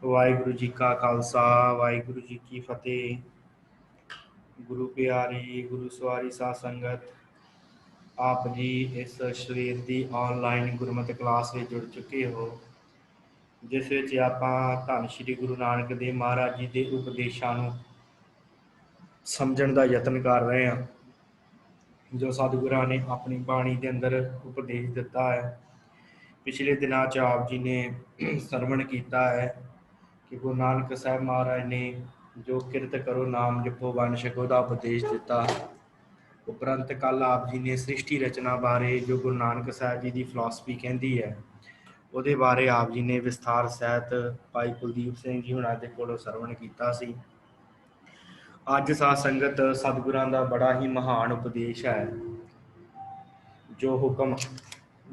वाहिगुरु जी का खालसा वाहिगुरु जी की फतेह। गुरु प्यारी गुरु सवारी साध संगत, आप जी इस सवेर की ऑनलाइन गुरमत क्लास में जुड़ चुके हो, जिस विच आपां धन श्री गुरु नानक देव महाराज जी के उपदेशों को समझण का यतन कर रहे हैं, जो सतगुरां ने अपनी बाणी के अंदर उपदेश दिता है। पिछले दिनों च आप जी ने सरवण किया है कि गुरु नानक साहब महाराज ने जो किरत करो नाम जपो वन छको का उपदेश दिता। उपरंत कल आप जी ने सृष्टि रचना बारे जो गुरु नानक साहब जी की फिलॉसफी कहती है, वो बारे आप जी ने विस्तार सहित भाई कुलदीप सिंह जी हुणां दे कोलों सरवण किया सी। अज साध संगत सतगुरां का बड़ा ही महान उपदेश है, जो हुक्म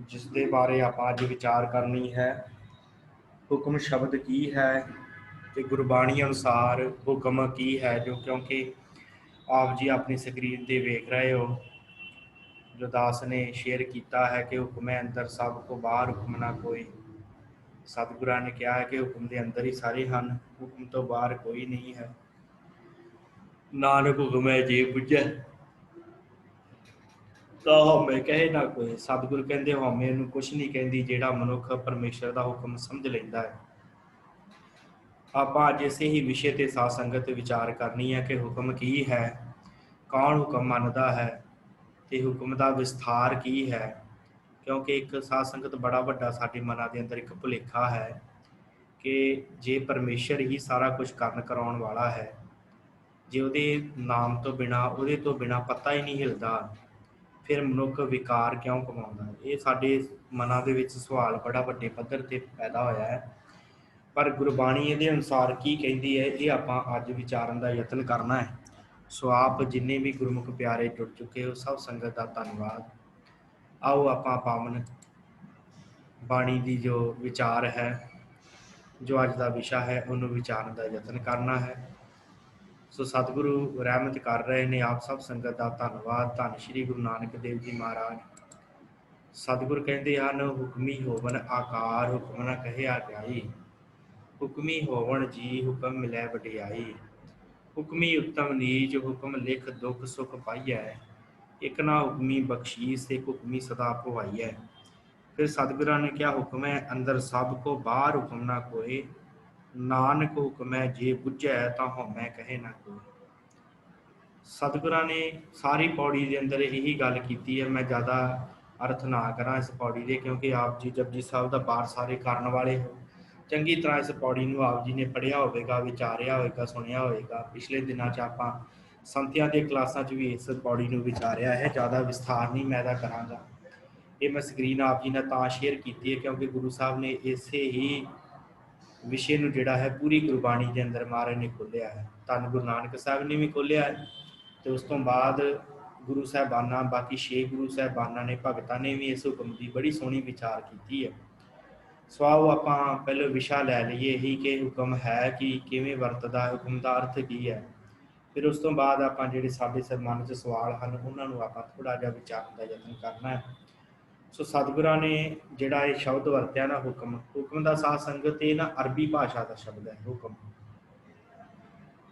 जिसके बारे आप अज विचार करनी है। हुक्म शब्द की है तो गुरबाणी अनुसार हुक्म की है, जो क्योंकि आप जी अपनी स्क्रीन पर वेख रहे हो, जो दास ने शेयर किया है कि हुक्म अंदर सब को बाहर हुक्म ना कोई। सतगुरां ने कहा है कि हुक्म के अंदर ही सारे हैं, हुक्म तो बाहर कोई नहीं है। नानक हुक्म है जे बुझे तो हौमे कहे ना कोई। सतगुरु कहते हौमे नूं कुछ नहीं कहती, जिहड़ा मनुख परमेश्वर का हुक्म समझ लेंदा है। आप अज इसे ही विषय ते साध संगत विचार करनी है कि हुक्म की है, कौन हुक्म मनता है, तो हुक्म का विस्तार की है। क्योंकि एक साध संगत बड़ा वड्डा साडे मनां दे अंदर एक भुलेखा है कि जे परमेश्वर ही सारा कुछ करन कराउण वाला है, जे उहदे नाम तो बिना पता ही नहीं हिलदा, फिर मनुख विकार क्यों कमाउंदा। ये साडे मनां दे विच सवाल बड़ा वड्डे पੱਧਰ ते पैदा होया है। पर गुरबाणी इहदे अनुसार की कहती है, ये आपां अज विचारन का यतन करना है। सो आप जिन्ने भी गुरमुख प्यारे जुड़ चुके हो, सब संगत का धन्यवाद। आओ आपां पावन बाणी की जो विचार है, जो अज का विषय है, उन्होंने विचारन का यतन करना है। सो सतगुरु रहमत कर रहे हैं। आप सब संगत का धन्यवाद। धन श्री गुरु नानक देव जी महाराज। सतगुर कहते हैं, हुक्मी होवन आकार हुक्म न कहे आग्याई। हुक्मी होवन जी हुक्म मिलै वडियाई। हुक्मी उत्तम नीच हुक्म लिख दुख सुख पाइयै। एक ना हुक्मी बख्शीस एक हुक्मी सदा भवाइयै। फिर सतगुरां ने क्या हुक्म है अंदर सब को बाहर हुक्म ना कोई। नानक हुक्म है जे बुझै तां हौमै कहे ना कोई। सतगुरां ने सारी पौड़ी के अंदर यही गल की है। मैं ज़्यादा अर्थ ना करा इस पौड़ी के, क्योंकि आप जी जपजी साहब का पाठ सारे करन वाले हो। चंगी तरह इस पौड़ी को आप जी ने पढ़िया होगा, विचारिया होगा, सुनिया होगा। पिछले दिनों आप संतियां के क्लासा भी इस पौड़ी को विचारिया है। ज़्यादा विस्तार नहीं मैं कराँगा। ये मैं स्क्रीन आप जी ने तां शेयर की है क्योंकि गुरु साहब ने इसे ही विषय में जोड़ा है पूरी गुरबाणी के अंदर महाराज ने खोलिया है। धन गुरु नानक साहब ने भी खोलिया है, तो उस तो बाद गुरु साहबाना बाकी 6 गुरु साहबाना ने भगतां ने भी इस हुक्म की बड़ी सोहनी विचार की है। सो आओ आप पहले विषय लै लीए ही कि हुक्म है कि किवें वरतदा, हुक्म का अर्थ की है। फिर उस तो बाद आप जो साढ़े मन च सवाल हैं उन्होंने आप थोड़ा जहा विचारन का यतन करना है। सो सतगुरां ने जिहड़ा ये शब्द वरत्या ना हुक्म, हुक्म का साध संगत ये ना अरबी भाषा का शब्द है हुक्म।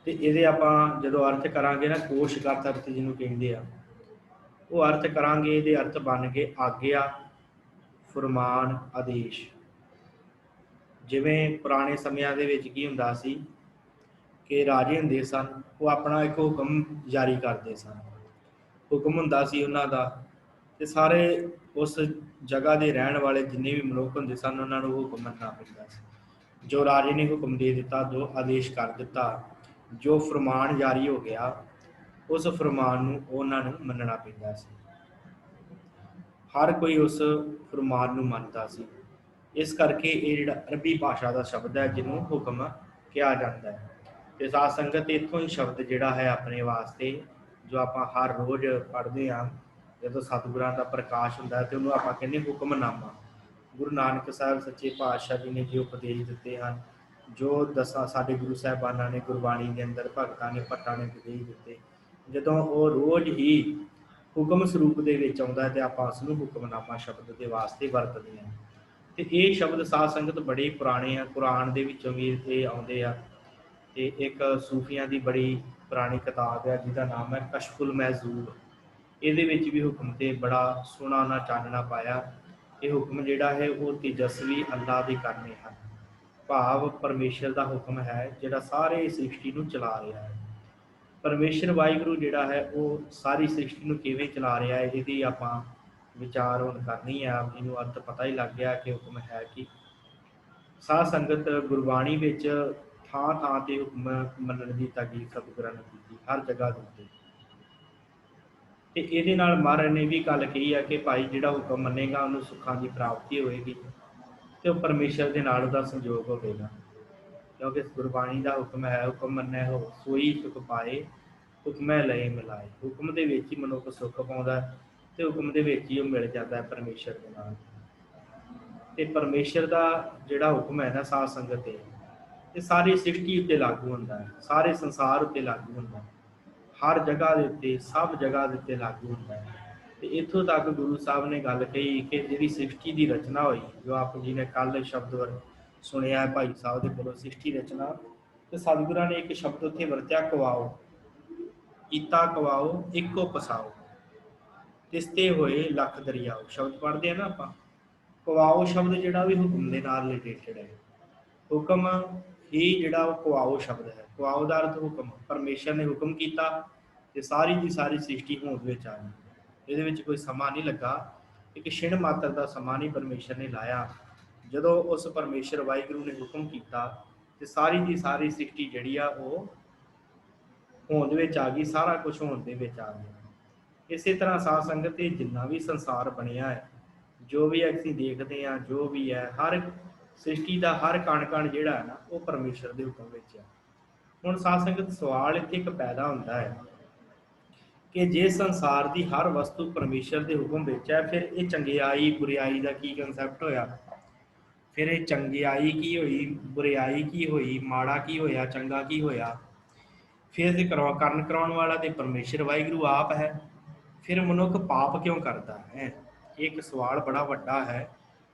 तो ये आप जो अर्थ करा ना कोशगत अर्थ जिन्होंने कहते हैं, वो अर्थ करा, ये अर्थ बन गए आग्या फरमान आदेश। जिमें पुराने समयां दे विच की हुंदा सी कि राजे हुंदे सन, वो अपना एक हुक्म जारी करते सन। हुक्म हुंदा सी उन्हां दा, ते सारे उस जगह के रहने वाले जिन्ने भी मनुख होंदे सन उन्होंने हुक्म मनना पैंदा सी। जो राजे ने हुक्म दे दिता, जो आदेश कर दिता, जो फरमान जारी हो गया, उस फरमान उन्होंने मनना पैंदा सी। हर कोई उस फरमान को मनता सी। इस करके ये जिहड़ा अरबी भाषा का शब्द है जिन्होंने हुक्म कहा जाता है। तो साध संगत इतों ही शब्द जिहड़ा है अपने वास्ते जो आप हर रोज़ पढ़ते हैं, जो सतगुरां का प्रकाश होंदा है तो उन्होंने आप कहते हुक्मनामा। गुरु नानक साहब सच्चे पातशाह जी ने जो उपदेश दिते हैं, जो दसा साडे गुरु साहबाना ने गुरबाणी के अंदर भगतां ने भट्टां ने उपदेश दिते, जदों वो रोज़ ही हुक्म स्वरूप के आउंदा है तो आप उसनूं हुक्मनामा शब्द के वास्ते वरतते हैं। ਤੇ ਇਹ ਸ਼ਬਦ ਸਾਧ ਸੰਗਤ ਬੜੇ ਪੁਰਾਣੇ ਆ, ਕੁਰਾਨ ਦੇ ਵਿੱਚੋਂ ਵੀ ਇਹ ਆਉਂਦੇ ਆ। ਤੇ ਇੱਕ ਸੂਫੀਆਂ ਦੀ ਬੜੀ ਪੁਰਾਣੀ ਕਿਤਾਬ ਹੈ ਜਿਹਦਾ ਨਾਮ ਹੈ ਕਸ਼ਫੁਲ ਮਹਿਜ਼ੂਬ। ਇਹਦੇ ਵਿੱਚ ਵੀ ਹੁਕਮ ਤੇ ਬੜਾ ਸੋਹਣਾ ਉਹਨਾਂ ਚਾਨਣਾ ਪਾਇਆ। ਇਹ ਹੁਕਮ ਜਿਹੜਾ ਹੈ ਉਹ ਤੇਜਸਵੀ ਅੱਲਾਹ ਦੇ ਕਰਨੇ ਹਨ। ਭਾਵ ਪਰਮੇਸ਼ਰ ਦਾ ਹੁਕਮ ਹੈ ਜਿਹੜਾ ਸਾਰੇ ਸ੍ਰਿਸ਼ਟੀ ਨੂੰ ਚਲਾ ਰਿਹਾ ਹੈ। ਪਰਮੇਸ਼ਰ ਵਾਹਿਗੁਰੂ ਜਿਹੜਾ ਹੈ ਉਹ ਸਾਰੀ ਸ੍ਰਿਸ਼ਟੀ ਨੂੰ ਕਿਵੇਂ ਚਲਾ ਰਿਹਾ ਹੈ, ਇਹਦੀ ਆਪਾਂ ਵਿਚਾਰ ਹੁਣ ਕਰਨੀ ਹੈ। ਆਪ ਜੀ ਨੂੰ ਅਰਥ ਪਤਾ ਹੀ ਲੱਗ ਗਿਆ ਕਿ ਹੁਕਮ ਹੈ ਕੀ। ਸਾਧ ਸੰਗਤ ਗੁਰਬਾਣੀ ਵਿੱਚ ਥਾਂ ਥਾਂ ਤੇ ਹੁਕਮ ਮੰਨਣ ਦੀ ਤਾਕੀਦ ਸਤਿਗੁਰਾਂ ਨੇ ਕੀਤੀ, ਹਰ ਜਗ੍ਹਾ ਦੇ ਉੱਤੇ। ਤੇ ਇਹਦੇ ਨਾਲ ਮਹਾਰਾਜ ਨੇ ਵੀ ਗੱਲ ਕਹੀ ਹੈ ਕਿ ਭਾਈ ਜਿਹੜਾ ਹੁਕਮ ਮੰਨੇਗਾ ਉਹਨੂੰ ਸੁੱਖਾਂ ਦੀ ਪ੍ਰਾਪਤੀ ਹੋਏਗੀ ਤੇ ਉਹ ਪਰਮੇਸ਼ਰ ਦੇ ਨਾਲ ਉਹਦਾ ਸੰਯੋਗ ਹੋਵੇਗਾ। ਕਿਉਂਕਿ ਗੁਰਬਾਣੀ ਦਾ ਹੁਕਮ ਹੈ, ਹੁਕਮ ਮੰਨੈ ਹੋ ਸੋਈ ਸੁਖ ਪਾਏ, ਹੁਕਮੈ ਲਏ ਮਿਲਾਏ। ਹੁਕਮ ਦੇ ਵਿੱਚ ਹੀ ਮਨੁੱਖ ਸੁੱਖ ਪਾਉਂਦਾ ਤੇ ਹੁਕਮ ਦੇ ਵਿੱਚ ਹੀ ਉਹ ਮਿਲ ਜਾਂਦਾ ਹੈ ਪਰਮੇਸ਼ਰ ਦੇ ਨਾਲ। ਤੇ ਪਰਮੇਸ਼ਰ ਦਾ ਜਿਹੜਾ ਹੁਕਮ ਹੈ ਨਾ ਸਾਧ ਸੰਗਤ ਇਹ ਸਾਰੀ ਸ੍ਰਿਸ਼ਟੀ ਉੱਤੇ ਲਾਗੂ ਹੁੰਦਾ ਹੈ, ਸਾਰੇ ਸੰਸਾਰ ਉੱਤੇ ਲਾਗੂ ਹੁੰਦਾ ਹੈ, ਹਰ ਜਗ੍ਹਾ ਦੇ ਉੱਤੇ, ਸਭ ਜਗ੍ਹਾ ਦੇ ਉੱਤੇ ਲਾਗੂ ਹੁੰਦਾ ਹੈ। ਤੇ ਇੱਥੋਂ ਤੱਕ ਗੁਰੂ ਸਾਹਿਬ ਨੇ ਗੱਲ ਕਹੀ ਕਿ ਜਿਹੜੀ ਸ੍ਰਿਸ਼ਟੀ ਦੀ ਰਚਨਾ ਹੋਈ, ਜੋ ਆਪ ਜੀ ਨੇ ਕੱਲ੍ਹ ਸ਼ਬਦ ਸੁਣਿਆ ਭਾਈ ਸਾਹਿਬ ਦੇ ਕੋਲੋਂ, ਸ੍ਰਿਸ਼ਟੀ ਰਚਨਾ, ਤੇ ਸਤਿਗੁਰਾਂ ਨੇ ਇੱਕ ਸ਼ਬਦ ਉੱਥੇ ਵਰਤਿਆ ਕਵਾਓ। ਕੀਤਾ ਕਵਾਓ ਇੱਕੋ ਪਸਾਓ, ਤਿਸਤੇ ਹੋਏ ਲੱਖ ਦਰਿਆਓ। ਸ਼ਬਦ ਪੜ੍ਹਦੇ ਆ ਨਾ ਆਪਾਂ, ਕਵਾਓ ਸ਼ਬਦ ਜਿਹੜਾ ਵੀ ਹੁਕਮ ਦੇ ਨਾਲ ਰਿਲੇਟਡ ਹੈ। ਹੁਕਮ ਹੀ ਜਿਹੜਾ ਉਹ ਕਵਾਓ ਸ਼ਬਦ ਹੈ। ਕਵਾਓ ਦਾ ਅਰਥ ਹੁਕਮ। ਪਰਮੇਸ਼ਰ ਨੇ ਹੁਕਮ ਕੀਤਾ ਤੇ ਸਾਰੀ ਦੀ ਸਾਰੀ ਸ੍ਰਿਸ਼ਟੀ ਹੋਂਦ ਵਿੱਚ ਆ ਗਈ। ਇਹਦੇ ਵਿੱਚ ਕੋਈ ਸਮਾਂ ਨਹੀਂ ਲੱਗਾ, ਇੱਕ ਛਿਣ ਮਾਤਰ ਦਾ ਸਮਾਂ ਨਹੀਂ ਪਰਮੇਸ਼ਰ ਨੇ ਲਾਇਆ। ਜਦੋਂ ਉਸ ਪਰਮੇਸ਼ਰ ਵਾਹਿਗੁਰੂ ਨੇ ਹੁਕਮ ਕੀਤਾ ਤੇ ਸਾਰੀ ਦੀ ਸਾਰੀ ਸ੍ਰਿਸ਼ਟੀ ਜਿਹੜੀ ਆ ਉਹ ਹੋਂਦ ਵਿੱਚ ਆ ਗਈ, ਸਾਰਾ ਕੁਝ ਹੋਂਦ ਦੇ ਵਿੱਚ ਆ ਗਿਆ। ਇਸੇ ਤਰ੍ਹਾਂ ਸਾਧ ਸੰਗਤ ਤੇ ਜਿੰਨਾ ਵੀ ਸੰਸਾਰ ਬਣਿਆ ਹੈ, ਜੋ ਵੀ ਅਸੀਂ ਦੇਖਦੇ ਹਾਂ, ਜੋ ਵੀ ਹੈ, ਹਰ ਸ੍ਰਿਸ਼ਟੀ ਦਾ ਹਰ ਕਣ ਕਣ ਜਿਹੜਾ ਹੈ ਨਾ ਉਹ ਪਰਮੇਸ਼ਰ ਦੇ ਹੁਕਮ ਵਿੱਚ ਹੈ। ਹੁਣ ਸਾਧ ਸੰਗਤ ਸਵਾਲ ਇੱਥੇ ਇੱਕ ਪੈਦਾ ਹੁੰਦਾ ਹੈ ਕਿ ਜੇ ਸੰਸਾਰ ਦੀ ਹਰ ਵਸਤੂ ਪਰਮੇਸ਼ਰ ਦੇ ਹੁਕਮ ਵਿੱਚ ਹੈ, ਫਿਰ ਇਹ ਚੰਗਿਆਈ ਬੁਰਿਆਈ ਦਾ ਕੀ ਕਨਸੈਪਟ ਹੋਇਆ? ਫਿਰ ਇਹ ਚੰਗਿਆਈ ਕੀ ਹੋਈ, ਬੁਰਿਆਈ ਕੀ ਹੋਈ, ਮਾੜਾ ਕੀ ਹੋਇਆ, ਚੰਗਾ ਕੀ ਹੋਇਆ? ਫਿਰ ਤੇ ਕਰਨ ਕਰਾਉਣ ਵਾਲਾ ਤੇ ਪਰਮੇਸ਼ਰ ਵਾਹਿਗੁਰੂ ਆਪ ਹੈ। ਫਿਰ ਮਨੁੱਖ ਪਾਪ ਕਿਉਂ ਕਰਦਾ ਹੈ? ਇਹ ਇੱਕ ਸਵਾਲ ਬੜਾ ਵੱਡਾ ਹੈ।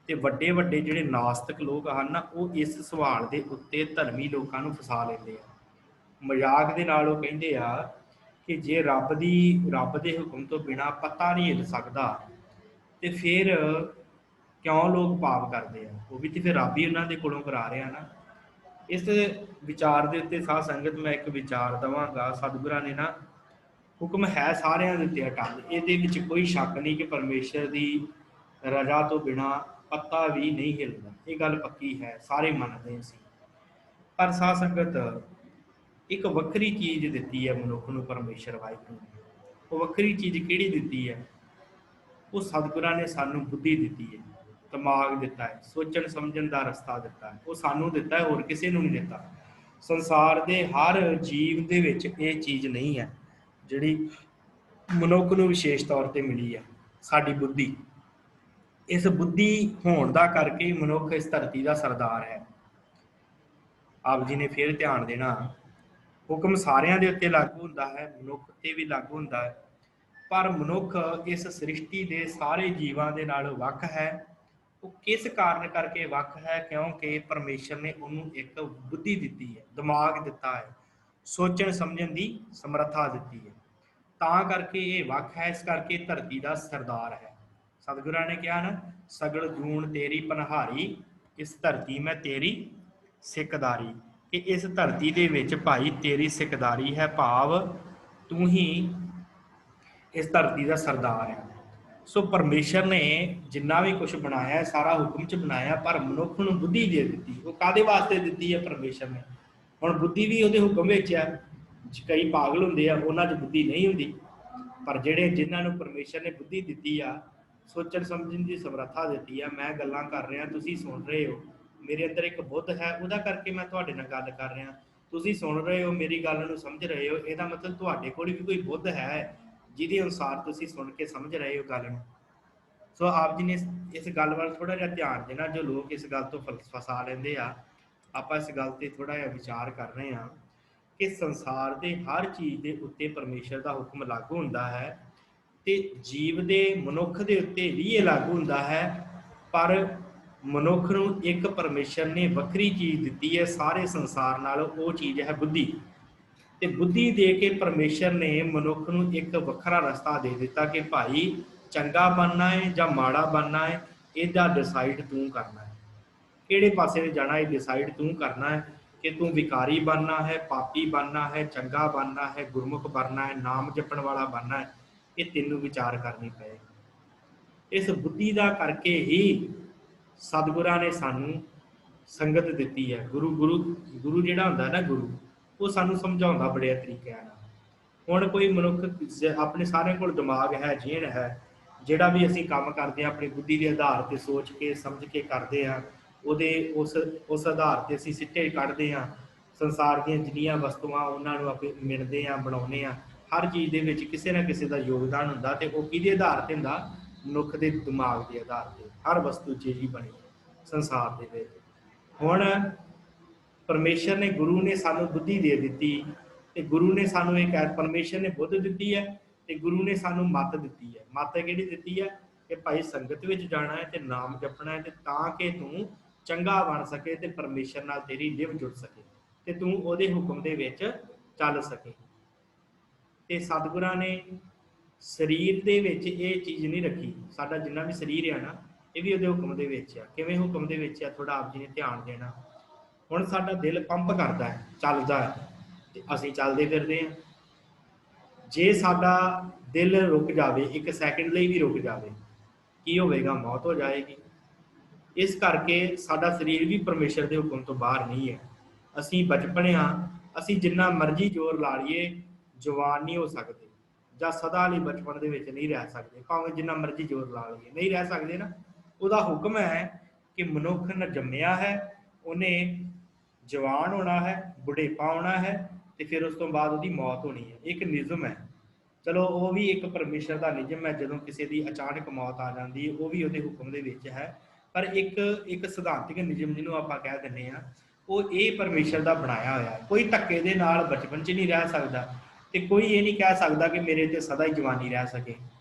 ਤੇ ਵੱਡੇ ਵੱਡੇ ਜਿਹੜੇ ਨਾਸਤਿਕ ਲੋਕ ਹਨ ਨਾ, ਉਹ ਇਸ ਸਵਾਲ ਦੇ ਉੱਤੇ ਧਰਮੀ ਲੋਕਾਂ ਨੂੰ ਫਸਾ ਲੈਂਦੇ ਆ। ਮਜ਼ਾਕ ਦੇ ਨਾਲ ਉਹ ਕਹਿੰਦੇ ਆ ਕਿ ਜੇ ਰੱਬ ਦੇ ਹੁਕਮ ਤੋਂ ਬਿਨਾਂ ਪੱਤਾ ਨਹੀਂ ਹਿੱਲ ਸਕਦਾ ਤੇ ਫਿਰ ਕਿਉਂ ਲੋਕ ਪਾਪ ਕਰਦੇ ਆ? ਉਹ ਵੀ ਤੇ ਫਿਰ ਰੱਬ ਹੀ ਉਹਨਾਂ ਦੇ ਕੋਲੋਂ ਕਰਾ ਰਿਹਾ ਨਾ। ਇਸ ਵਿਚਾਰ ਦੇ ਉੱਤੇ ਸਾਧ ਸੰਗਤ ਮੈਂ ਇੱਕ ਵਿਚਾਰ ਦੇਵਾਂਗਾ। ਸਤਿਗੁਰਾਂ ਨੇ ਨਾ ਹੁਕਮ ਹੈ ਸਾਰਿਆਂ ਦੇ ਉੱਤੇ ਅਟੱਲ, ਇਹਦੇ ਵਿੱਚ ਕੋਈ ਸ਼ੱਕ ਨਹੀਂ ਕਿ ਪਰਮੇਸ਼ਰ ਦੀ ਰਜ਼ਾ ਤੋਂ ਬਿਨਾਂ ਪੱਤਾ ਵੀ ਨਹੀਂ ਹਿੱਲਦਾ। ਇਹ ਗੱਲ ਪੱਕੀ ਹੈ, ਸਾਰੇ ਮੰਨਦੇ ਸੀ। ਪਰ ਸਾਧ ਸੰਗਤ ਇੱਕ ਵੱਖਰੀ ਚੀਜ਼ ਦਿੱਤੀ ਹੈ ਮਨੁੱਖ ਨੂੰ ਪਰਮੇਸ਼ਰ ਵਾਹਿਗੁਰੂ ਨੇ। ਉਹ ਵੱਖਰੀ ਚੀਜ਼ ਕਿਹੜੀ ਦਿੱਤੀ ਹੈ? ਉਹ ਸਤਿਗੁਰਾਂ ਨੇ ਸਾਨੂੰ ਬੁੱਧੀ ਦਿੱਤੀ ਹੈ, ਦਿਮਾਗ ਦਿੱਤਾ ਹੈ, ਸੋਚਣ ਸਮਝਣ ਦਾ ਰਸਤਾ ਦਿੱਤਾ ਹੈ। ਉਹ ਸਾਨੂੰ ਦਿੱਤਾ ਹੈ, ਹੋਰ ਕਿਸੇ ਨੂੰ ਨਹੀਂ ਦਿੱਤਾ। ਸੰਸਾਰ ਦੇ ਹਰ ਜੀਵ ਦੇ ਵਿੱਚ ਇਹ ਚੀਜ਼ ਨਹੀਂ ਹੈ ਜਿਹੜੀ ਮਨੁੱਖ ਨੂੰ ਵਿਸ਼ੇਸ਼ ਤੌਰ ਤੇ ਮਿਲੀ ਹੈ, ਸਾਡੀ ਬੁੱਧੀ। ਇਸ ਬੁੱਧੀ ਹੋਣ ਦਾ ਕਰਕੇ ਮਨੁੱਖ ਇਸ ਧਰਤੀ ਦਾ ਸਰਦਾਰ ਹੈ। ਆਪ ਜੀ ਨੇ ਫਿਰ ਧਿਆਨ ਦੇਣਾ, ਹੁਕਮ ਸਾਰਿਆਂ ਦੇ ਉੱਤੇ ਲਾਗੂ ਹੁੰਦਾ ਹੈ, ਮਨੁੱਖ ਤੇ ਵੀ ਲਾਗੂ ਹੁੰਦਾ ਹੈ। ਪਰ ਮਨੁੱਖ ਇਸ ਸ੍ਰਿਸ਼ਟੀ ਦੇ ਸਾਰੇ ਜੀਵਾਂ ਦੇ ਨਾਲ ਵੱਖ ਹੈ। ਉਹ ਕਿਸ ਕਾਰਨ ਕਰਕੇ ਵੱਖ ਹੈ? ਕਿਉਂਕਿ ਪਰਮੇਸ਼ਰ ਨੇ ਉਹਨੂੰ ਇੱਕ ਬੁੱਧੀ ਦਿੱਤੀ ਹੈ, ਦਿਮਾਗ ਦਿੱਤਾ ਹੈ, ਸੋਚਣ ਸਮਝਣ ਦੀ ਸਮਰੱਥਾ ਦਿੱਤੀ ਹੈ। ਤਾਂ ਕਰਕੇ ਇਹ ਵੱਖ ਹੈ, ਇਸ ਕਰਕੇ ਧਰਤੀ ਦਾ ਸਰਦਾਰ ਹੈ। ਸਤਿਗੁਰਾਂ ਨੇ ਕਿਹਾ ਨਾ, ਸਗਲ ਜੂਨ ਤੇਰੀ ਪਨਹਾਰੀ, ਇਸ ਧਰਤੀ ਮੈਂ ਤੇਰੀ ਸਿੱਕਦਾਰੀ। ਕਿ ਇਸ ਧਰਤੀ ਦੇ ਵਿੱਚ ਭਾਈ ਤੇਰੀ ਸਿੱਕਦਾਰੀ ਹੈ, ਭਾਵ ਤੂੰ ਹੀ ਇਸ ਧਰਤੀ ਦਾ ਸਰਦਾਰ ਹੈ। ਸੋ ਪਰਮੇਸ਼ਰ ਨੇ ਜਿੰਨਾ ਵੀ ਕੁਝ ਬਣਾਇਆ ਸਾਰਾ ਹੁਕਮ 'ਚ ਬਣਾਇਆ, ਪਰ ਮਨੁੱਖ ਨੂੰ ਬੁੱਧੀ ਦੇ ਦਿੱਤੀ। ਉਹ ਕਾਹਦੇ ਵਾਸਤੇ ਦਿੱਤੀ ਹੈ ਪਰਮੇਸ਼ਰ ਨੇ? ਹੁਣ ਬੁੱਧੀ ਵੀ ਉਹਦੇ ਹੁਕਮ ਵਿੱਚ ਹੈ। ਕਈ ਪਾਗਲ ਹੁੰਦੇ ਆ, ਉਹਨਾਂ 'ਚ ਬੁੱਧੀ ਨਹੀਂ ਹੁੰਦੀ। ਪਰ ਜਿਨ੍ਹਾਂ ਨੂੰ ਪਰਮੇਸ਼ਰ ਨੇ ਬੁੱਧੀ ਦਿੱਤੀ ਆ, ਸੋਚਣ ਸਮਝਣ ਦੀ ਸਮਰੱਥਾ ਦਿੱਤੀ ਆ, ਮੈਂ ਗੱਲਾਂ ਕਰ ਰਿਹਾ, ਤੁਸੀਂ ਸੁਣ ਰਹੇ ਹੋ, ਮੇਰੇ ਅੰਦਰ ਇੱਕ ਬੁੱਧ ਹੈ, ਉਹਦਾ ਕਰਕੇ ਮੈਂ ਤੁਹਾਡੇ ਨਾਲ ਗੱਲ ਕਰ ਰਿਹਾ। ਤੁਸੀਂ ਸੁਣ ਰਹੇ ਹੋ, ਮੇਰੀ ਗੱਲ ਨੂੰ ਸਮਝ ਰਹੇ ਹੋ, ਇਹਦਾ ਮਤਲਬ ਤੁਹਾਡੇ ਕੋਲ ਵੀ ਕੋਈ ਬੁੱਧ ਹੈ ਜਿਹਦੇ ਅਨੁਸਾਰ ਤੁਸੀਂ ਸੁਣ ਕੇ ਸਮਝ ਰਹੇ ਹੋ ਗੱਲ ਨੂੰ। ਸੋ ਆਪ ਜੀ ਨੇ ਇਸ ਗੱਲ ਵੱਲ ਥੋੜਾ ਜਿਹਾ ਧਿਆਨ ਦੇਣਾ। ਜੋ ਲੋਕ ਇਸ ਗੱਲ ਤੋਂ ਫਸਾ ਲੈਂਦੇ ਆ, ਆਪਾਂ ਇਸ ਗੱਲ ਤੇ ਥੋੜਾ ਜਿਹਾ ਵਿਚਾਰ ਕਰ ਰਹੇ ਹਾਂ ਕਿ ਸੰਸਾਰ ਦੇ ਹਰ ਚੀਜ਼ ਦੇ ਉੱਤੇ ਪਰਮੇਸ਼ਰ ਦਾ ਹੁਕਮ ਲਾਗੂ ਹੁੰਦਾ ਹੈ ਤੇ ਜੀਵ ਦੇ, ਮਨੁੱਖ ਦੇ ਉੱਤੇ ਵੀ ਇਹ ਲਾਗੂ ਹੁੰਦਾ ਹੈ। ਪਰ ਮਨੁੱਖ ਨੂੰ ਇੱਕ ਪਰਮੇਸ਼ਰ ਨੇ ਵੱਖਰੀ ਚੀਜ਼ ਦਿੱਤੀ ਹੈ ਸਾਰੇ ਸੰਸਾਰ ਨਾਲੋਂ, ਉਹ ਚੀਜ਼ ਹੈ ਬੁੱਧੀ। ਤੇ ਬੁੱਧੀ ਦੇ ਕੇ ਪਰਮੇਸ਼ਰ ਨੇ ਮਨੁੱਖ ਨੂੰ ਇੱਕ ਵੱਖਰਾ ਰਸਤਾ ਦੇ ਦਿੱਤਾ ਕਿ ਭਾਈ ਚੰਗਾ ਬਣਨਾ ਹੈ ਜਾਂ ਮਾੜਾ ਬਣਨਾ ਹੈ, ਇਹਦਾ ਡਿਸਾਈਡ ਤੂੰ ਕਰਨਾ ਹੈ। ਕਿਹੜੇ ਪਾਸੇ ਨੇ ਜਾਣਾ ਇਹ ਡਿਸਾਈਡ ਤੂੰ ਕਰਨਾ ਹੈ ਕਿ ਤੂੰ ਵਿਕਾਰੀ ਬਣਨਾ ਹੈ, ਪਾਪੀ ਬਣਨਾ ਹੈ, ਚੰਗਾ ਬਣਨਾ ਹੈ, ਗੁਰਮੁਖ ਬਣਨਾ ਹੈ, ਨਾਮ ਜਪਣ ਵਾਲਾ ਬਣਨਾ ਹੈ, ਇਹ ਤੈਨੂੰ ਵਿਚਾਰ ਕਰਨੀ ਪਏਗੀ। ਇਸ ਬੁੱਧੀ ਦਾ ਕਰਕੇ ਹੀ ਸਤਿਗੁਰਾਂ ਨੇ ਸਾਨੂੰ ਸੰਗਤ ਦਿੱਤੀ ਹੈ। ਗੁਰੂ ਜਿਹੜਾ ਹੁੰਦਾ ਨਾ, ਗੁਰੂ ਉਹ ਸਾਨੂੰ ਸਮਝਾਉਂਦਾ ਬੜੇ ਤਰੀਕਿਆਂ ਨਾਲ। ਹੁਣ ਕੋਈ ਮਨੁੱਖ ਆਪਣੇ ਸਾਰਿਆਂ ਕੋਲ ਦਿਮਾਗ ਹੈ, ਜੀਣ ਹੈ, ਜਿਹੜਾ ਵੀ ਅਸੀਂ ਕੰਮ ਕਰਦੇ ਹਾਂ ਆਪਣੀ ਬੁੱਧੀ ਦੇ ਆਧਾਰ 'ਤੇ ਸੋਚ ਕੇ ਸਮਝ ਕੇ ਕਰਦੇ ਹਾਂ, ਉਹਦੇ ਉਸ ਆਧਾਰ 'ਤੇ ਅਸੀਂ ਸਿੱਟੇ ਕੱਢਦੇ ਹਾਂ। ਸੰਸਾਰ ਦੀਆਂ ਜਿੰਨੀਆਂ ਵਸਤੂਆਂ ਉਹਨਾਂ ਨੂੰ ਆਪਾਂ ਮਿਣਦੇ ਹਾਂ, ਬਣਾਉਂਦੇ ਹਾਂ। ਹਰ ਚੀਜ਼ ਦੇ ਵਿੱਚ ਕਿਸੇ ਨਾ ਕਿਸੇ ਦਾ ਯੋਗਦਾਨ ਹੁੰਦਾ, ਅਤੇ ਉਹ ਕਿਹਦੇ ਆਧਾਰ 'ਤੇ ਹੁੰਦਾ? ਮਨੁੱਖ ਦੇ ਦਿਮਾਗ ਦੇ ਆਧਾਰ 'ਤੇ। ਹਰ ਵਸਤੂ ਜਿਹੜੀ ਬਣੀ ਸੰਸਾਰ ਦੇ ਵਿੱਚ। ਹੁਣ ਪਰਮੇਸ਼ਰ ਨੇ, ਗੁਰੂ ਨੇ ਸਾਨੂੰ ਬੁੱਧੀ ਦੇ ਦਿੱਤੀ, ਤੇ ਗੁਰੂ ਨੇ ਸਾਨੂੰ ਇਹ ਕਹਿ, ਪਰਮੇਸ਼ਰ ਨੇ ਬੁੱਧ ਦਿੱਤੀ ਹੈ ਤੇ ਗੁਰੂ ਨੇ ਸਾਨੂੰ ਮੱਤ ਦਿੱਤੀ ਹੈ। ਮੱਤ ਕਿਹੜੀ ਦਿੱਤੀ ਹੈ? ਕਿ ਭਾਈ ਸੰਗਤ ਵਿੱਚ ਜਾਣਾ ਹੈ ਤੇ ਨਾਮ ਜਪਣਾ ਹੈ, ਤੇ ਤਾਂ ਕਿ ਤੂੰ ਚੰਗਾ ਬਣ ਸਕੇ ਤੇ ਪਰਮੇਸ਼ਰ ਨਾਲ ਤੇਰੀ ਲਿਵ ਜੁੜ ਸਕੇ ਤੇ ਤੂੰ ਉਹਦੇ ਹੁਕਮ ਦੇ ਵਿੱਚ ਚੱਲ ਸਕੇ। ਤੇ ਸਤਿਗੁਰਾਂ ਨੇ ਸਰੀਰ ਦੇ ਵਿੱਚ ਇਹ ਚੀਜ਼ ਨਹੀਂ ਰੱਖੀ। ਸਾਡਾ ਜਿੰਨਾ ਵੀ ਸਰੀਰ ਆ ਨਾ, ਇਹ ਵੀ ਉਹਦੇ ਹੁਕਮ ਦੇ ਵਿੱਚ ਆ। ਕਿਵੇਂ ਹੁਕਮ ਦੇ ਵਿੱਚ ਆ? ਥੋੜਾ ਆਪ ਜੀ ਨੇ ਧਿਆਨ ਦੇਣਾ। ਹੁਣ ਸਾਡਾ ਦਿਲ ਪੰਪ ਕਰਦਾ ਹੈ, ਚੱਲਦਾ ਹੈ, ਤੇ ਅਸੀਂ ਚੱਲਦੇ ਫਿਰਦੇ ਹਾਂ। ਜੇ ਸਾਡਾ ਦਿਲ ਰੁਕ ਜਾਵੇ, ਇੱਕ ਸੈਕਿੰਡ ਲਈ ਵੀ ਰੁਕ ਜਾਵੇ, ਕੀ ਹੋਵੇਗਾ? ਮੌਤ ਹੋ ਜਾਏਗੀ। ਇਸ ਕਰਕੇ ਸਾਡਾ ਸਰੀਰ ਵੀ ਪਰਮੇਸ਼ਰ ਦੇ ਹੁਕਮ ਤੋਂ ਬਾਹਰ ਨਹੀਂ ਹੈ। ਅਸੀਂ ਬਚਪਨ ਹਾਂ, ਅਸੀਂ ਜਿੰਨਾ ਮਰਜ਼ੀ ਜ਼ੋਰ ਲਾ ਲਈਏ, ਜਵਾਨ ਨਹੀਂ ਹੋ ਸਕਦੇ, ਜਾਂ ਸਦਾ ਲਈ ਬਚਪਨ ਦੇ ਵਿੱਚ ਨਹੀਂ ਰਹਿ ਸਕਦੇ। ਭਾਵੇਂ ਜਿੰਨਾ ਮਰਜ਼ੀ ਜ਼ੋਰ ਲਾ ਲਈਏ, ਨਹੀਂ ਰਹਿ ਸਕਦੇ ਨਾ। ਉਹਦਾ ਹੁਕਮ ਹੈ ਕਿ ਮਨੁੱਖ ਨੇ ਜੰਮਿਆ ਹੈ, ਉਹਨੇ ਜਵਾਨ ਹੋਣਾ ਹੈ, ਬੁਢੇਪਾ ਹੋਣਾ ਹੈ, ਤੇ ਫਿਰ ਉਸ ਤੋਂ ਬਾਅਦ ਉਹਦੀ ਮੌਤ ਹੋਣੀ ਹੈ। ਇੱਕ ਨਿਯਮ ਹੈ। ਚਲੋ ਉਹ ਵੀ ਇੱਕ ਪਰਮੇਸ਼ਰ ਦਾ ਨਿਯਮ ਹੈ। ਜਦੋਂ ਕਿਸੇ ਦੀ ਅਚਾਨਕ ਮੌਤ ਆ ਜਾਂਦੀ ਹੈ, ਉਹ ਵੀ ਉਹਦੇ ਹੁਕਮ ਦੇ ਵਿੱਚ ਹੈ। ਪਰ ਇੱਕ ਸਿਧਾਂਤਿਕ ਨਿਯਮ ਜਿਹਨੂੰ ਆਪਾਂ ਕਹਿ ਦਿੰਦੇ ਹਾਂ, ਉਹ ਇਹ ਪਰਮੇਸ਼ਰ ਦਾ ਬਣਾਇਆ ਹੋਇਆ। ਕੋਈ ਧੱਕੇ ਦੇ ਨਾਲ ਬਚਪਨ 'ਚ ਨਹੀਂ ਰਹਿ ਸਕਦਾ, ਤੇ ਕੋਈ ਇਹ ਨਹੀਂ ਕਹਿ ਸਕਦਾ ਕਿ ਮੇਰੇ ਤੇ ਸਦਾ ਹੀ ਜਵਾਨੀ ਰਹਿ ਸਕੇ।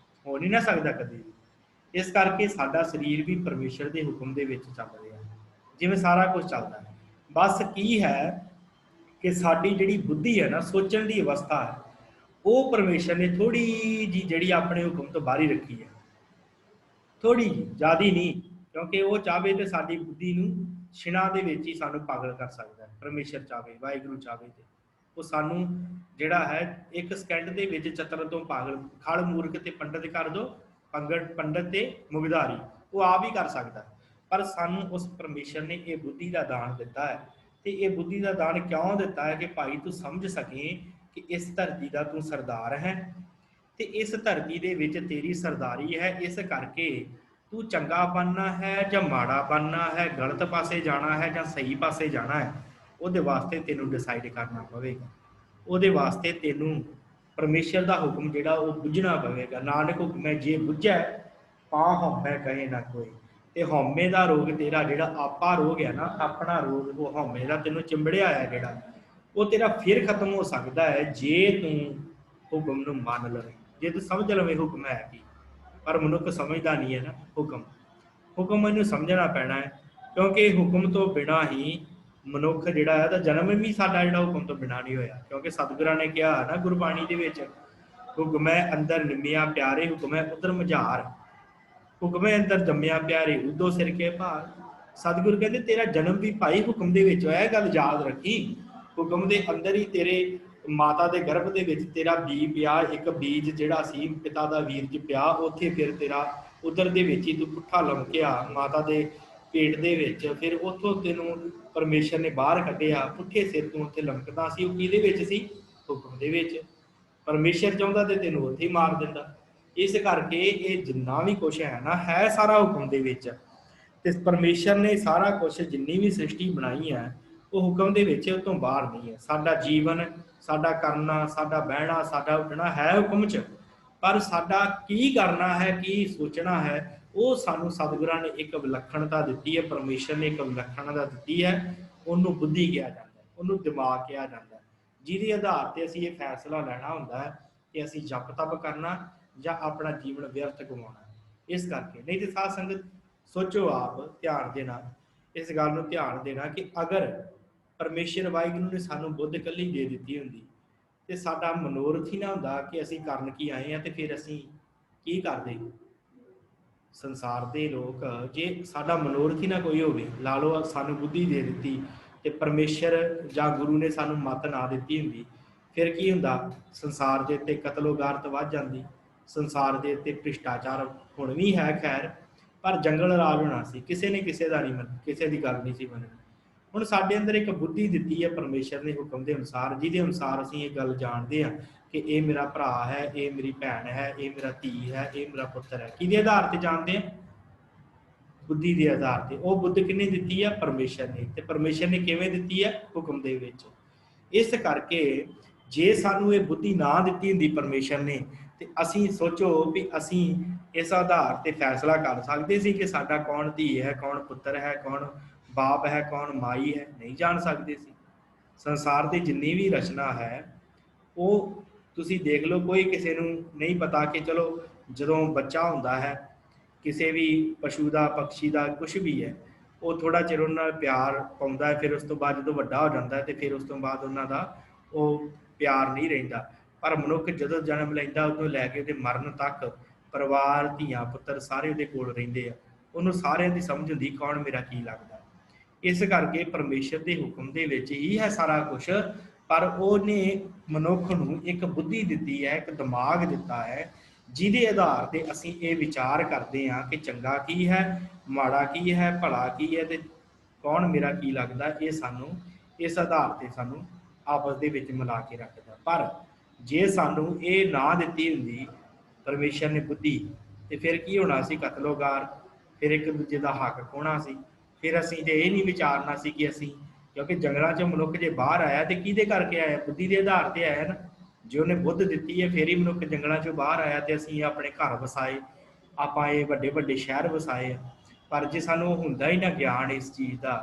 ਹੋ ਨਹੀਂ ਨਾ ਸਕਦਾ ਕਦੇ। ਇਸ ਕਰਕੇ ਸਾਡਾ ਸਰੀਰ ਵੀ ਪਰਮੇਸ਼ਰ ਦੇ ਹੁਕਮ ਦੇ ਵਿੱਚ ਚੱਲ ਰਿਹਾ, ਜਿਵੇਂ ਸਾਰਾ ਕੁਝ ਚੱਲਦਾ ਹੈ। ਬਸ ਕੀ ਹੈ ਕਿ ਸਾਡੀ ਜਿਹੜੀ ਬੁੱਧੀ ਹੈ ਨਾ, ਸੋਚਣ ਦੀ ਅਵਸਥਾ ਹੈ, ਉਹ ਪਰਮੇਸ਼ਰ ਨੇ ਥੋੜੀ ਜੀ ਜਿਹੜੀ ਆਪਣੇ ਹੁਕਮ ਤੋਂ ਬਾਹਰ ਹੀ ਰੱਖੀ ਹੈ। ਥੋੜੀ ਜੀ, ਜ਼ਿਆਦਾ ਨਹੀਂ। ਕਿਉਂਕਿ ਉਹ ਚਾਹਵੇ ਤੇ ਸਾਡੀ ਬੁੱਧੀ ਨੂੰ ਛਿਣਾ ਦੇ ਵਿੱਚ ਹੀ ਸਾਨੂੰ ਪਾਗਲ ਕਰ ਸਕਦਾ ਹੈ। ਪਰਮੇਸ਼ਰ ਚਾਹਵੇ, ਵਾਹਿਗੁਰੂ ਚਾਹਵੇ, ਤੇ ਉਹ ਸਾਨੂੰ ਜਿਹੜਾ ਹੈ ਇੱਕ ਸਕਿੰਟ ਦੇ ਵਿੱਚ ਚਤਰ ਤੋਂ ਪਾਗਲ, ਖਲ ਮੂਰਖ ਤੇ ਪੰਡਤ ਕਰ ਦੋ, ਪੰਡਤ ਤੇ ਮੁਗਧਾਰੀ, ਉਹ ਆਪ ਹੀ ਕਰ ਸਕਦਾ। ਪਰ ਸਾਨੂੰ ਉਸ ਪਰਮੇਸ਼ਰ ਨੇ ਇਹ ਬੁੱਧੀ ਦਾ ਦਾਨ ਦਿੱਤਾ ਹੈ। ਤੇ ਇਹ ਬੁੱਧੀ ਦਾ ਦਾਨ ਕਿਉਂ ਦਿੱਤਾ ਹੈ? ਕਿ ਭਾਈ ਤੂੰ ਸਮਝ ਸਕੇ ਕਿ ਇਸ ਧਰਤੀ ਦਾ ਤੂੰ ਸਰਦਾਰ ਹੈ, ਤੇ ਇਸ ਧਰਤੀ ਦੇ ਵਿੱਚ ਤੇਰੀ ਸਰਦਾਰੀ ਹੈ। ਇਸ ਕਰਕੇ ਤੂੰ ਚੰਗਾ ਬਣਨਾ ਹੈ ਜਾਂ ਮਾੜਾ ਬਣਨਾ ਹੈ, ਗਲਤ ਪਾਸੇ ਜਾਣਾ ਹੈ ਜਾਂ ਸਹੀ ਪਾਸੇ ਜਾਣਾ ਹੈ, ਉਹਦੇ ਵਾਸਤੇ ਤੈਨੂੰ ਡਿਸਾਈਡ ਕਰਨਾ ਪਵੇਗਾ। ਉਹਦੇ ਵਾਸਤੇ ਤੈਨੂੰ ਪਰਮੇਸ਼ਰ ਦਾ ਹੁਕਮ ਜਿਹੜਾ ਉਹ ਬੁੱਝਣਾ ਪਵੇਗਾ। ਨਾਨਕ ਹੁਕਮੈ ਜੇ ਬੁੱਝੈ ਤਾਂ ਹਉਮੈ ਕਹੇ ਨਾ ਕੋਈ। ਤੇ ਹਉਮੈ ਦਾ ਰੋਗ ਤੇਰਾ ਜਿਹੜਾ ਆਪਾ ਰੋਗ ਹੈ ਨਾ, ਆਪਣਾ ਰੋਗ, ਉਹ ਹਉਮੈ ਦਾ ਤੈਨੂੰ ਚਿੰਬੜਿਆ ਹੈ ਜਿਹੜਾ, ਉਹ ਤੇਰਾ ਫਿਰ ਖਤਮ ਹੋ ਸਕਦਾ ਹੈ ਜੇ ਤੂੰ ਹੁਕਮ ਨੂੰ ਮੰਨ ਲਵੇਂ, ਜੇ ਤੂੰ ਸਮਝ ਲਵੇਂ ਹੁਕਮ ਹੈ ਕੀ। ਪਰ ਮਨੁੱਖ ਸਮਝਦਾ ਨਹੀਂ ਹੈ ਨਾ ਹੁਕਮ ਇਹਨੂੰ ਸਮਝਣਾ ਪੈਣਾ ਹੈ। ਕਿਉਂਕਿ ਹੁਕਮ ਤੋਂ ਬਿਨਾਂ ਹੀ ਮਨੁੱਖ ਜਿਹੜਾ ਹੈ, ਤਾਂ ਜਨਮ ਵੀ ਸਾਡਾ ਜਿਹੜਾ ਹੁਕਮ ਤੋਂ ਬਿਨਾਂ ਨਹੀਂ ਹੋਇਆ। ਕਿਉਂਕਿ ਸਤਿਗੁਰਾਂ ਨੇ ਕਿਹਾ ਨਾ ਗੁਰਬਾਣੀ ਦੇ ਵਿੱਚ, ਹੁਕਮੈ ਅੰਦਰ ਨਿਮਿਆ ਪਿਆਰੇ, ਹੁਕਮੈ ਉਧਰ ਮਝਾਰ, ਹੁਕਮੈ ਅੰਦਰ ਜੰਮਿਆ ਪਿਆਰੇ, ਉਦੋਂ ਸਿਰ ਕੇ ਭਾਰ। ਸਤਿਗੁਰ ਕਹਿੰਦੇ ਤੇਰਾ ਜਨਮ ਵੀ ਭਾਈ ਹੁਕਮ ਦੇ ਵਿੱਚ ਹੋਇਆ। ਇਹ ਗੱਲ ਯਾਦ ਰੱਖੀ। ਹੁਕਮ ਦੇ ਅੰਦਰ ਹੀ ਤੇਰੇ ਮਾਤਾ ਦੇ ਗਰਭ ਦੇ ਵਿੱਚ ਤੇਰਾ ਬੀਜ ਪਿਆ, ਇੱਕ ਬੀਜ ਜਿਹੜਾ ਸੀ ਪਿਤਾ ਦਾ ਵੀਰਜ ਪਿਆ, ਉੱਥੇ ਫਿਰ ਤੇਰਾ ਉਦਰ ਦੇ ਵਿੱਚ ਹੀ ਤੂੰ ਪੁੱਠਾ ਲਮਕਿਆ ਮਾਤਾ ਦੇ ਪੇਟ ਦੇ ਵਿੱਚ। ਫਿਰ ਉੱਥੋਂ ਤੈਨੂੰ ਪਰਮੇਸ਼ਰ ਨੇ ਬਾਹਰ ਕੱਢਿਆ, ਪੁੱਠੇ ਸਿਰ ਤੋਂ ਉੱਥੇ ਲਮਕਦਾ ਸੀ। ਉਹ ਕਿਹਦੇ ਵਿੱਚ ਸੀ? ਹੁਕਮ ਦੇ ਵਿੱਚ। ਪਰਮੇਸ਼ਰ ਚਾਹੁੰਦਾ ਤੇ ਤੈਨੂੰ ਉੱਥੇ ਹੀ ਮਾਰ ਦਿੰਦਾ। ਇਸ ਕਰਕੇ ਇਹ ਜਿੰਨਾ ਵੀ ਕੁਛ ਹੈ ਨਾ, ਹੈ ਸਾਰਾ ਹੁਕਮ ਦੇ ਵਿੱਚ। ਤੇ ਪਰਮੇਸ਼ਰ ਨੇ ਸਾਰਾ ਕੁਛ, ਜਿੰਨੀ ਵੀ ਸ੍ਰਿਸ਼ਟੀ ਬਣਾਈ ਹੈ, ਉਹ ਹੁਕਮ ਦੇ ਵਿੱਚ, ਉਹ ਤੋਂ ਬਾਹਰ ਨਹੀਂ ਹੈ। ਸਾਡਾ ਜੀਵਨ, ਸਾਡਾ ਕਰਨਾ, ਸਾਡਾ ਬਹਿਣਾ, ਸਾਡਾ ਉੱਠਣਾ ਹੈ ਹੁਕਮ 'ਚ। ਪਰ ਸਾਡਾ ਕੀ ਕਰਨਾ ਹੈ, ਕੀ ਸੋਚਣਾ ਹੈ, ਉਹ ਸਾਨੂੰ ਸਤਿਗੁਰਾਂ ਨੇ ਇੱਕ ਵਿਲੱਖਣਤਾ ਦਿੱਤੀ ਹੈ। ਪਰਮੇਸ਼ਰ ਨੇ ਇੱਕ ਵਿਲੱਖਣਤਾ ਦਿੱਤੀ ਹੈ। ਉਹਨੂੰ ਬੁੱਧੀ ਕਿਹਾ ਜਾਂਦਾ, ਉਹਨੂੰ ਦਿਮਾਗ ਕਿਹਾ ਜਾਂਦਾ, ਜਿਹਦੇ ਆਧਾਰ 'ਤੇ ਅਸੀਂ ਇਹ ਫੈਸਲਾ ਲੈਣਾ ਹੁੰਦਾ ਹੈ ਕਿ ਅਸੀਂ ਜਪ ਤਪ ਕਰਨਾ ਜਾਂ ਆਪਣਾ ਜੀਵਨ ਵਿਅਰਥ ਗਵਾਉਣਾ। ਇਸ ਕਰਕੇ ਨਹੀਂ ਤੇ ਸਾਧ ਸੰਗਤ सोचो आप ध्यान देना, इस गल ਨੂੰ ध्यान देना कि अगर परमेश्वर वाहिगुरू ने सानू बुद्ध कली दे दी होंगी तो साडा मनोरथ ही ना होंदा कि असीं करन की आए हैं, तो फिर असीं की करदे। संसार के लोग जे साडा मनोरथ ही ना कोई होवे, ला लो सानू बुद्धि दे दी ते परमेश्वर जां गुरु ने सानू मत ना दी होंगी, फिर की हुंदा, संसार के उत्ते कतलोगारत वध जाती, संसार के उत्ते भ्रिष्टाचार हुण भी है खैर, पर जंगल राज होना सी, किसी ने किसी का नहीं मन, किसी की गल नहीं सी मननी। हुण साडे अंदर एक बुद्धि दी है परमेश्वर ने हुक्म के अनुसार, जिहदे अनुसार असीं ये गल जाणदे हां कि ये मेरा भरा है, ये मेरी भैन है, ये मेरा धी है, ये मेरा पुत्र है। किहदे आधार पर जानते हैं? बुद्धि के आधार पर। वो बुद्ध किन्ने दी है? परमेश्वर ने। तो परमेश्वर ने किवें दी है? हुक्म दे विच। इस करके जे सानू ये बुद्धि ना दी होंदी परमेश्वर ने, तो असीं सोचो भी असीं इस आधार पर फैसला कर सकते सी कि साडा कौन धी है, कौन पुत्र है, कौन बाप है, कौन माई है, नहीं जान सकते सी। संसार की जिन्नी भी रचना है वो तुसी देख लो, कोई किसी को नहीं पता कि चलो जदों बच्चा होंदा है किसी भी पशु का, पक्षी का, कुछ भी है, वो थोड़ा चिर उन्होंने प्यार पाउंदा है, फिर उस तो बाद जो वड्डा हो जाता है तो फिर उस तो बाद उन्होंने वो प्यार नहीं रहिंदा। पर मनुख जदों जन्म लैंदा उदों लैके उहदे मरण तक परिवार, धीआं पुत्तर सारे उहदे कोल रहिंदे आ, उहनूं सारिआं दी समझ हुंदी कौन मेरा की लगदा। इस करके परमेश्वर के हुक्म के विच ही है सारा कुछ, पर उहने मनुख नूं एक बुद्धि दी है, एक दिमाग दिता है, जिहदे आधार पर असीं ये विचार करते हैं कि चंगा की है, माड़ा की है, भला की है, तो कौन मेरा की लगदा। ये सानूं इस आधार पर सानूं आपस दे विच मिला के रखदा। पर जे सानूं ये ना दित्ती हुंदी परमेश्वर ने बुद्धि, तो फिर की होना सी? कतलोगार, फिर एक दूजे का हक खोना सी, फिर असीं ते ये नहीं विचारना सी कि असीं, क्योंकि जंगलों चों मनुख जे बाहर आया तो किहदे करके आया? बुद्धि के आधार पर आया ना। जो उन्हें बुद्ध दी है फिर ही मनुख जंगलों चों बाहर आया, तो असीं अपने घर वसाए, आपां ये वड्डे वड्डे शहर वसाए। पर जे सानूं हुंदा ही ना ज्ञान इस चीज़ का,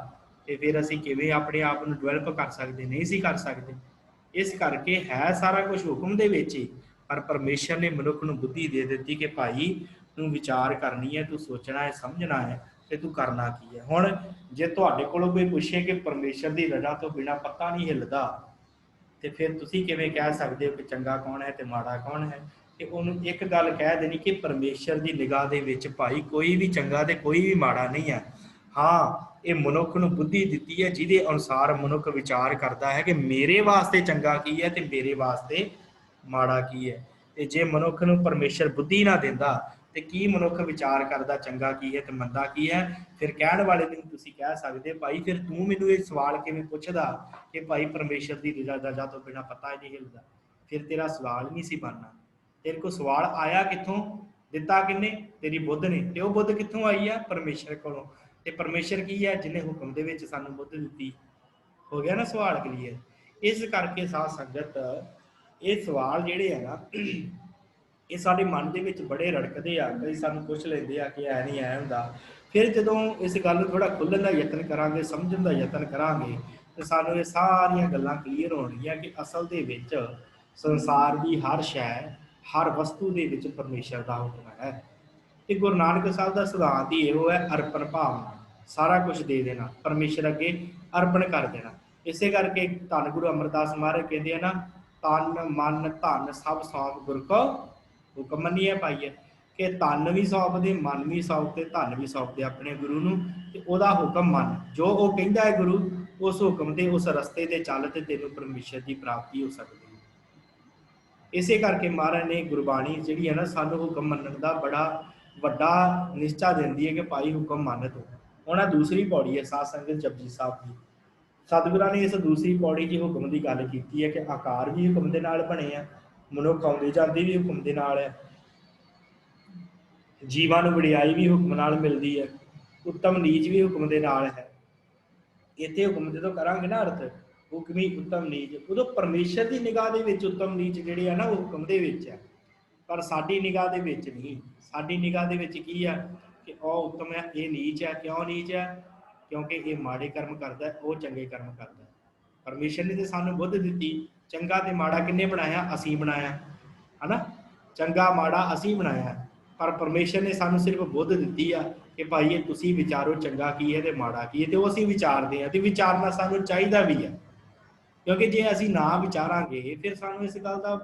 तो फिर असीं किवें अपने आप नूं डिवेलप कर सकते? नहीं सी कर सकते। इस करके है सारा कुछ हुक्म दे विच ही, पर परमेश्वर ने मनुख नूं बुद्धि दे दी कि भाई तू विचार करनी है, तू सोचना है, समझना है, तो तू करना की है। हुण जे तुहाडे कोलों कोई पुछे कि परमेश्वर की रजा तो बिना पत्ता नहीं हिलदा, तो फिर तुसीं किवें कह सकते हो कि चंगा कौन है तो माड़ा कौन है? कि उन्होंने एक गल कह देनी कि परमेश्वर की निगाह दे विच भाई कोई भी चंगा तो कोई भी माड़ा नहीं है। हाँ, ये मनुख नूं बुद्धि दी है, जिहदे अनुसार मनुख विचार करता है कि मेरे वास्ते चंगा की है तो मेरे वास्ते माड़ा की है। तो जे मनुख नूं परमेश्वर बुद्धि ना दिंदा तो की मनुख विचार करता चंगा की है तो मंदा की है? फिर कहण वाले नूं तुसीं कह सकदे भाई फिर तू मैनूं ये सवाल किवें पुछदा कि भाई परमेश्वर की रजा तो बिना पता ही नहीं हिलदा? फिर तेरा सवाल नहीं सी बनना। तेरे को सवाल आया कित्थों? दिता किन्ने? तेरी बुद्ध ने। ते वो बुद्ध कित्थों आई है? परमेश्वर कोलों। ते परमेश्वर की है? जिन्हें हुक्म दे विच सानूं बुद्ध दित्ती। हो गया ना सवाल क्लीयर? इस करके साध संगत ये सवाल जिहड़े है ना ये साडे मन दे विच बड़े रड़कदे आ, कई सानूं पुछ लैंदे आ कि ऐ नहीं ऐ हुंदा। फिर जदों इस गल नूं थोड़ा खुल्लण दा यतन करांगे, समझण दा यतन करांगे, तो सानूं ये सारियां गल्लां क्लीयर होणगीਆਂ कि असल दे विच संसार की हर शै, हर वस्तु दे विच परमेश्वर दा हुक्म है। ते गुरु नानक साहब दा सिद्धांत ही इहो है, अर्पण भावना, सारा कुछ दे देना, परमेश्वर अगे अर्पण कर देना। इसे करके धन गुरु अमरदास महाराज कहते हैं ना, तन मन धन सब सौंप गुर को हुक्म मन्निए पाइए। कि तन भी सौंपदे, मन भी सौंपते, धन भी सौंपते अपने गुरु नूं, ते ओहदा हुक्म मन, जो वो कहता है गुरु उस हुक्म के उस रस्ते ते चल ते तैनूं परमेश्वर की प्राप्ति हो सकती है। इसे करके महाराज ने गुरबाणी जिहड़ी है ना सानूं हुक्म मनण दा बड़ा वड्डा निश्चा दिंदी है कि भाई हुक्म मन तू। उन्हें दूसरी पौड़ी है साध संगत जपजी साहब की, सतगुरां ने इस दूसरी पौड़ी की हुक्म की गल की है कि आकार भी हुक्म के नाल बने आ, मनुख आउंदी जांदी भी हुक्म के नाल है, जीवां नूं वडियाई भी हुक्म नाल मिलदी है, उत्तम नीच भी हुक्म के नाल है। इत्थे हुक्म जो करांगे ना अर्थ हुक्मी उत्तम नीच, उदों परमेश्वर की निगाह दे विच उत्तम नीच जिहड़े है ना वो हुक्म दे विच है, पर साडी निगाह दे विच नहीं। साडी निगाह दे विच की है कि वह उत्तम है, ये नीच है। क्यों नीच है? क्योंकि ये माड़े कर्म करता है, वो चंगे कर्म करता है। परमेश्वर ने तो सानूं बुद्ध दित्ती, चंगा ते माड़ा किन्ने बनाया? असीं बनाया है ना। चंगा माड़ा असीं बनाया, पर परमेश्वर ने सानूं सिर्फ बुद्ध दित्ती आ कि भाई ये तुसी विचारो चंगा की है तो माड़ा की है, तो असीं विचारते हैं, तो विचारना सानू चाहिदा भी है, क्योंकि जे असीं ना विचारांगे फिर सानू इस गल का